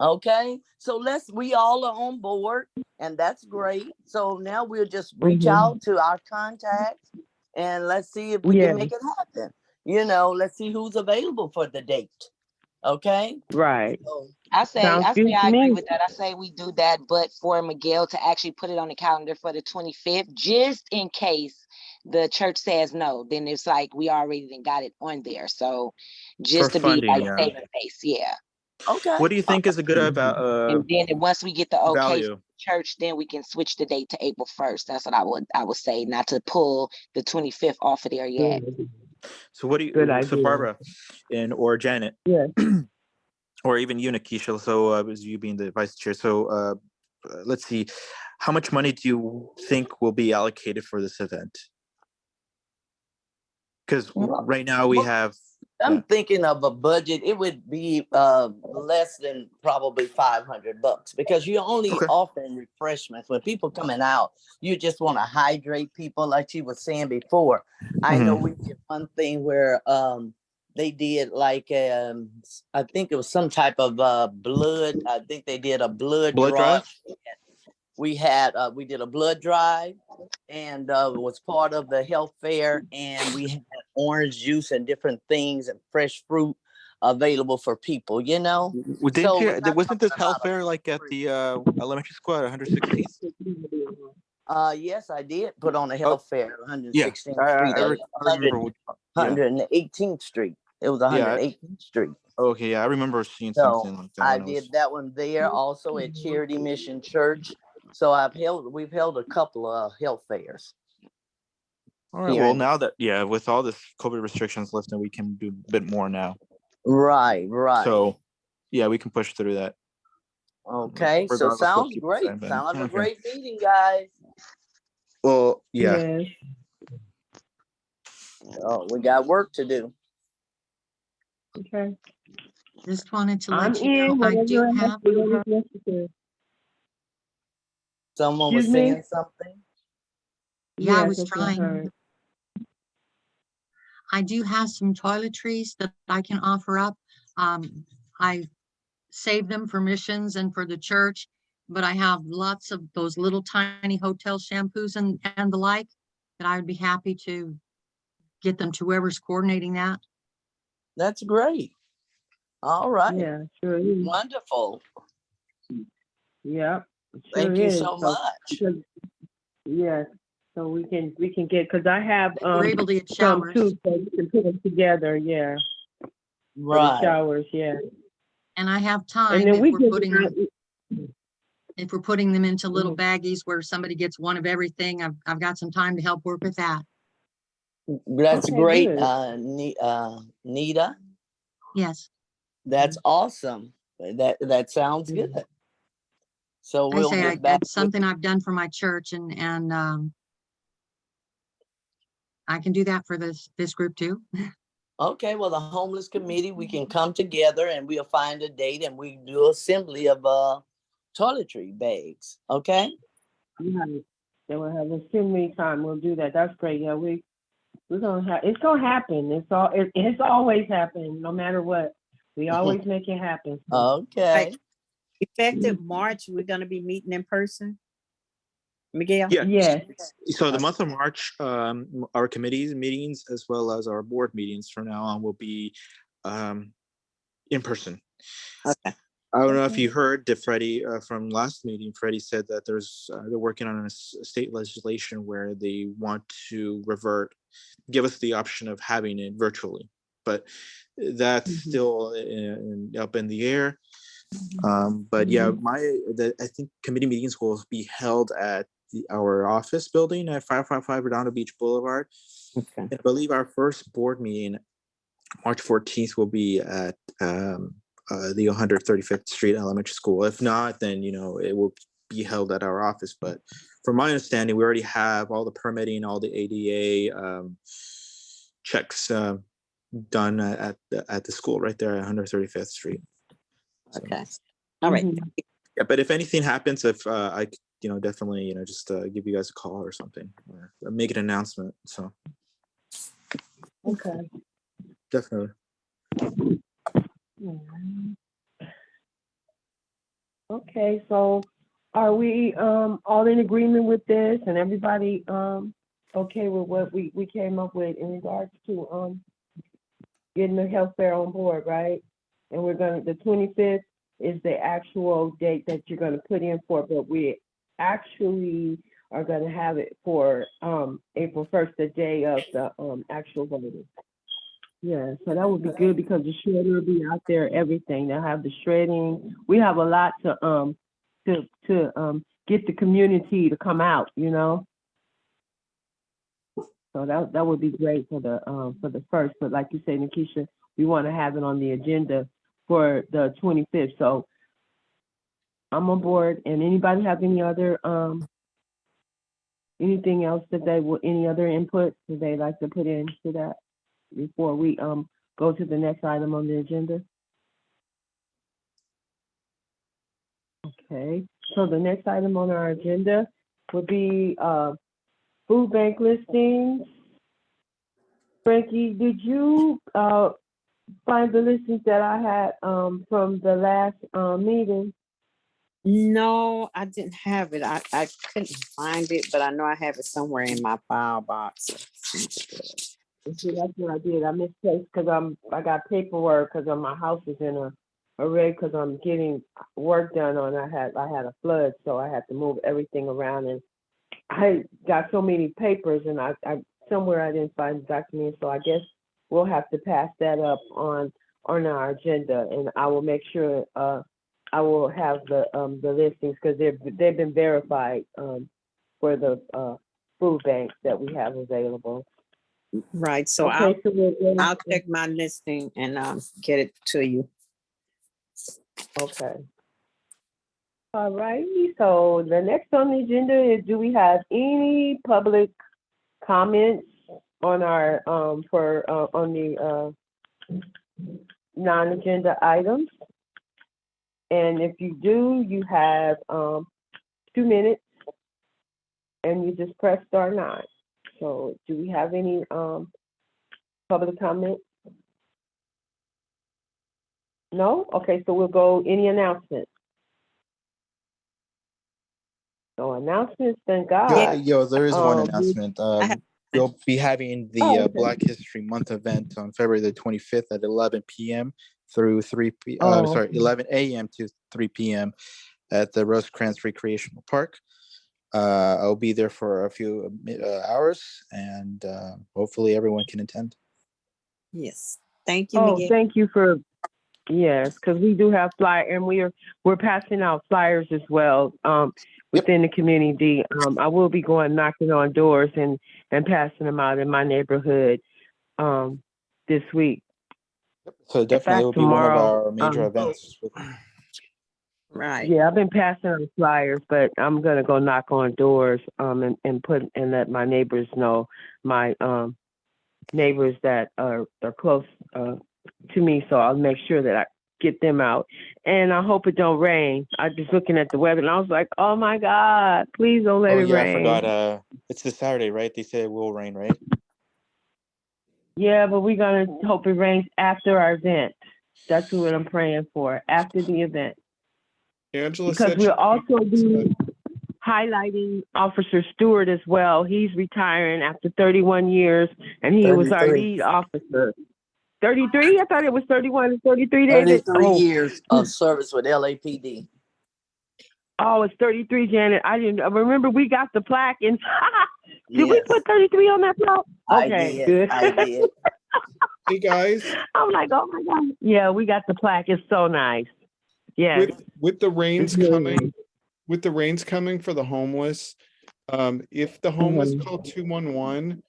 Okay, so we all are on board, and that's great. So now we'll just reach out to our contacts and let's see if we Yeah, can make it happen. You know, let's see who's available for the date. Okay. right. So, Sounds good to I agree me. with that. I say we do that, but for Miguel to actually put it on the calendar for the 25th, just in case the church says no, then it's like we already then got it on there. So For just to be funding, like yeah. safe and face, yeah. okay. What do you think is a good about And then once we get the okay from value? the church, then we can switch the date to April 1st. That's what I would say, not to pull the 25th off of there yet. So what do Good you? So idea. Barbara, or Janet, Yeah. or even you, Nikisha. So as you being the vice chair. So let's see, how much money do you think will be allocated for this event? Because Well, right now we have. I'm thinking of a budget. It would be less than probably $500 because you're only Okay. offering refreshments. When people coming out, you just want to hydrate people, like she was saying before. I know we did one thing where they did like I think it was some type of blood. I think they did a blood Blood draw. drive? We did a blood drive, and it was part of the health fair, and we had orange juice and different things and fresh fruit available for people, you know. Didn't So we're you? not Wasn't this talking health about fair like at the elementary school at 116th? yes, I did put on a Oh, health fair at yeah. 116th Street, I remember. Yeah. 118th Street. It was Yeah. 118th Street. Okay. Yeah, I remember seeing So something like that I when I was. did that one there, also at Charity Mission Church. So we've held a couple of health fairs. All right. here Well, in- now that with all this COVID restrictions lifted, we can do a bit more now. Right. So, yeah, we can push through that. Okay, so Regardless of what sounds people great. say, but- Sound like a okay. great meeting, guys. Well, yeah. Yes. Oh, we got work to do. Okay. Just wanted to I'm let you know, in. I do Whatever have, is necessary. Someone was Excuse me? saying something. yeah, I Yes, was that's what I trying. heard. I do have some toiletries that I can offer up. I saved them for missions and for the church, but I have lots of those little tiny hotel shampoos and the like that I would be happy to get them to whoever's coordinating that. That's great. All right. Yeah, sure is. Wonderful. Yep. Sure Thank you is. so much. Yes. So we can get, because I have We're able to get some showers. too, so we can put them together, yeah. For the Right. showers, yeah. And I have And time then if we we're can putting them into little Mhm. baggies where somebody gets one of everything. I've got some time to help work with that. That's Okay, great, good. Nita. Yes. That's awesome. That sounds good. Mhm. So I we'll say get back it's with something you. I've done for my church and I can do that for this group too. Okay, well, the homeless committee, we can come together and we'll find a date and we do assembly of toiletry bags. Okay. Right. Then we'll have assembly time. We'll do that. That's great. Yeah, we're gonna have. It's gonna happen. It's always happened. No matter what, we always make it happen. Okay. Effective March, we're gonna be meeting in person. Miguel? Yeah. Yes. So the month of March, our committees meetings as well as our board meetings from now on will be in person. Okay. I don't know if you heard that Freddie from last meeting. Freddie said that they're working on a state legislation where they want to give us the option of having it virtually, but that's still up in the air. But yeah, I think committee meetings will be held at our office building at 555 Redondo Beach Boulevard. Okay. And I believe our first board meeting, March 14th, will be at the 135th Street Elementary School. If not, then it will be held at our office. But from my understanding, we already have all the permitting, all the ADA checks done at the school right there at 135th Street. So, Okay. All right. yeah, but if anything happens, if I definitely just give you guys a call or something, or make an announcement. So Okay. definitely. Okay, so are we all in agreement with this and everybody okay with what we came up with in regards to getting the health fair on board, right? And we're gonna, the 25th is the actual date that you're gonna put in for, but we actually are gonna have it for April 1st, the day of the actual voting. Yeah, so that would be good because the shredder will be out there, everything. They'll have the shredding. We have a lot to get the community to come out, you know? So that would be great for the first, but like you say, Nikisha, we want to have it on the agenda for the 25th. So I'm on board. And anybody have any other anything else that any other input that they like to put into that before we go to the next item on the agenda? Okay, so the next item on our agenda would be food bank listings. Frankie, did you find the listings that I had from the last meeting? No, I didn't have it. I couldn't find it, but I know I have it somewhere in my file box. See, that's what I did. I misplaced because I got paperwork because my house is in a wreck because I'm getting work done on. I had a flood, so I had to move everything around, and I got so many papers, and I somewhere I didn't find the document, so I guess we'll have to pass that up on our agenda, and I will make sure I will have the listings because they've been verified for the food banks that we have available. Right, so Okay, I'll check my listing and get it to you. Okay. All righty, so the next on the agenda is, do we have any public comments on our on the non-agenda items? And if you do, you have 2 minutes and you just press *9. So do we have any public comments? No? Okay, so we'll go, any announcements? No announcements, thank God. There is one Um, announcement. have- We'll be having the okay. Black History Month event on February the 25th at 11 p.m. through 11 a.m. to 3 p.m. at the Rosecrans Recreational Park. I'll be there for a few hours, and hopefully everyone can attend. Yes, thank you, Oh, Miguel. thank you for, yes, because we do have and we're passing out flyers as well within the community. I will be going knocking on doors and passing them out in my neighborhood this week. So definitely it will be one of our major events. Right. Yeah, I've been passing out flyers, but I'm gonna go knock on doors and let my neighbors know, my neighbors that are close to me, so I'll make sure that I get them out. And I hope it don't rain. I just looking at the weather and I was like, oh my God, please don't let it rain. I forgot. It's this Saturday, right? They say it will rain, right? Yeah, but we're gonna hope it rains after our event. That's what I'm praying for, after the event. Angela Because said we'll also be highlighting Officer Stewart as well. He's retiring after 31 years, and he was our 33. lead officer. 33? I thought it was 31 and 33 days. 33 years of service with LAPD. Oh, it's 33, Janet. I remember we got the plaque, and did we Yes. put 33 on that plaque? I Okay, did. good. I did. Hey guys, I'm like, oh my God. Yeah, we got the plaque. It's so nice. Yeah. with the rains It's really coming, nice. with the rains coming for the homeless, if the homeless Mhm. call 211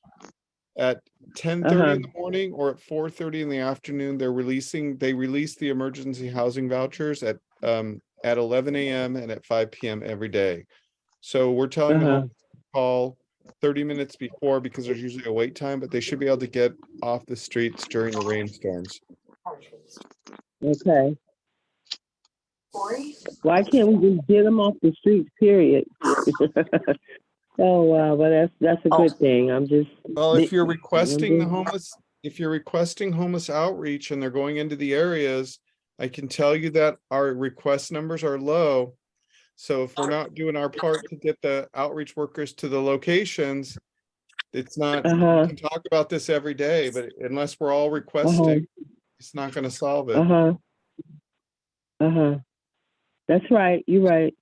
at 10:30 in Uh-huh. the morning or at 4:30 in the afternoon, they release the emergency housing vouchers at 11 a.m. and at 5 p.m. every day. So we're telling the Uh-huh. homeless to call 30 minutes before because there's usually a wait time, but they should be able to get off the streets during the rainstorms. Okay. Why can't we just get them off the streets, period? Oh, wow. Well, that's a good thing. I'm just, Well, if you're I'm requesting the just, homeless, if you're requesting homeless outreach and they're going into the areas, I can tell you that our request numbers are low. So if we're not doing our part to get the outreach workers to the locations, it's not, we can talk about this every day, but unless we're all requesting, it's not going to solve it. That's right. You're right.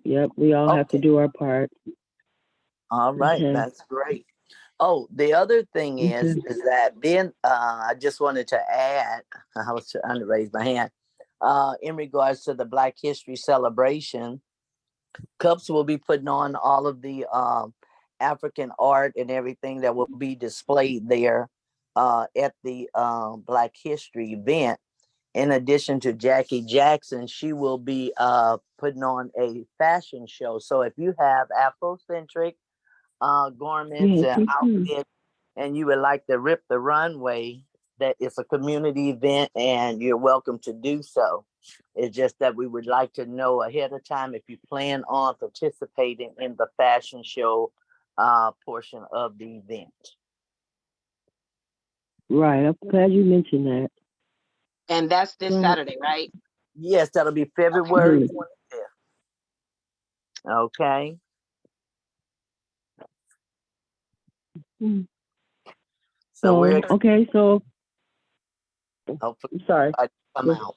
Yep, we all have to Okay. do our part. All right, Okay. that's great. Oh, the other thing is that Ben, I just wanted to add, I was trying to raise my hand, in regards to the Black History celebration, Cups will be putting on all of the African art and everything that will be displayed there at the Black History event. In addition to Jackie Jackson, she will be putting on a fashion show. So if you have Afrocentric garments and outfits and you would like to rip the runway, that it's a community event and you're welcome to do so. It's just that we would like to know ahead of time if you plan on participating in the fashion show portion of the event. Right. I'm glad you mentioned that. And that's this Right. Saturday, right? Yes, that'll be February 25th. Okay. So we're okay. So hopefully sorry. come out.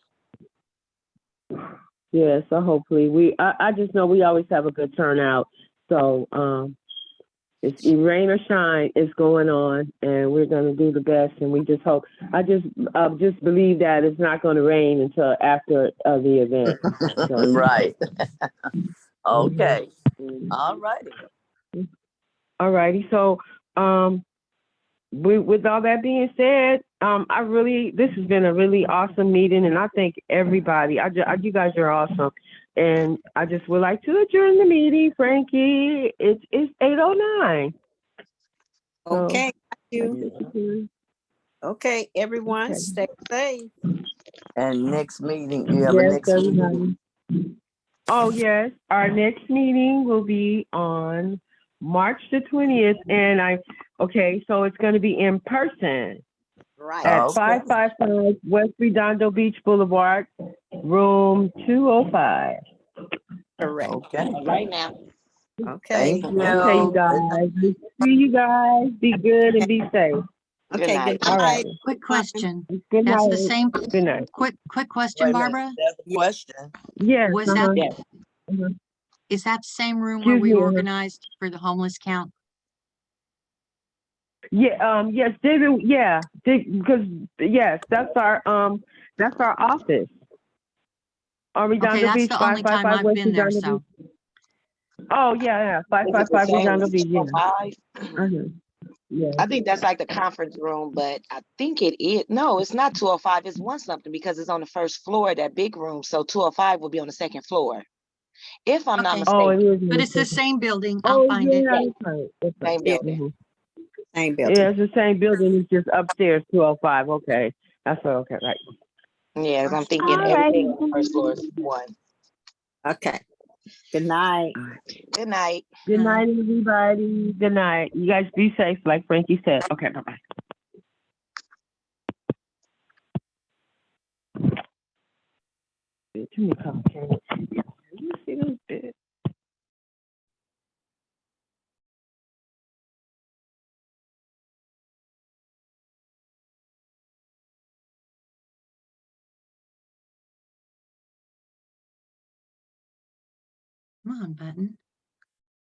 Yeah. So hopefully I just know we always have a good turnout. So it's rain or shine, it's going on, and we're going to do the best. And we just hope. I just believe that it's not going to rain until after the event. So. Right. Okay. All righty. All righty. So, with all that being said, this has been a really awesome meeting, and I thank everybody. You guys are awesome, and I just would like to adjourn the meeting, Frankie. It's 8:09. Okay, thank you. Okay, everyone, Okay. stay safe. And next meeting, you have a Yes, next meeting? everybody. Oh yes, our next meeting will be on March the 20th, and so it's going to be in person Right. at Okay. 555 West Redondo Beach Boulevard, room 205. Correct. Okay. Right now. Okay. Thank you. Okay, you guys. See you guys. Be good and be safe. Okay, night. good All night. right. Quick question. Good That's night. the same, Good night. quick Wait question, a minute. Barbara. There's a question. Yes. Was that, Yes. is that the same room where Excuse we me. organized for the homeless count? Yeah. Yes, David. Yeah. Because yes, that's our office. On Okay, Redondo that's Beach, the only time 555 I've West been there, Redondo Beach. so. Oh yeah. Is it the 555 same Redondo as Beach. Yeah. 205? Yeah. I think that's like the conference room, but I think it is. No, it's not 205. It's one something because it's on the first floor, that big room. So 205 will be on the second floor, if I'm not Okay. Oh, it mistaken. is. But it's the same building. I'll Oh find it. yeah. Yeah, That's right. That's right. same building. Mhm. Same Yeah, building. it's the same building. It's just upstairs, 205. Okay. That's what. Okay. Right. Yeah, 'cause I'm thinking All right. everything on the first floor is one. Okay. Good night. Good night. Good night, everybody. Good night. You guys be safe, like Frankie said. Okay. Bye bye. Too many comments. You see those bits? Come on, button.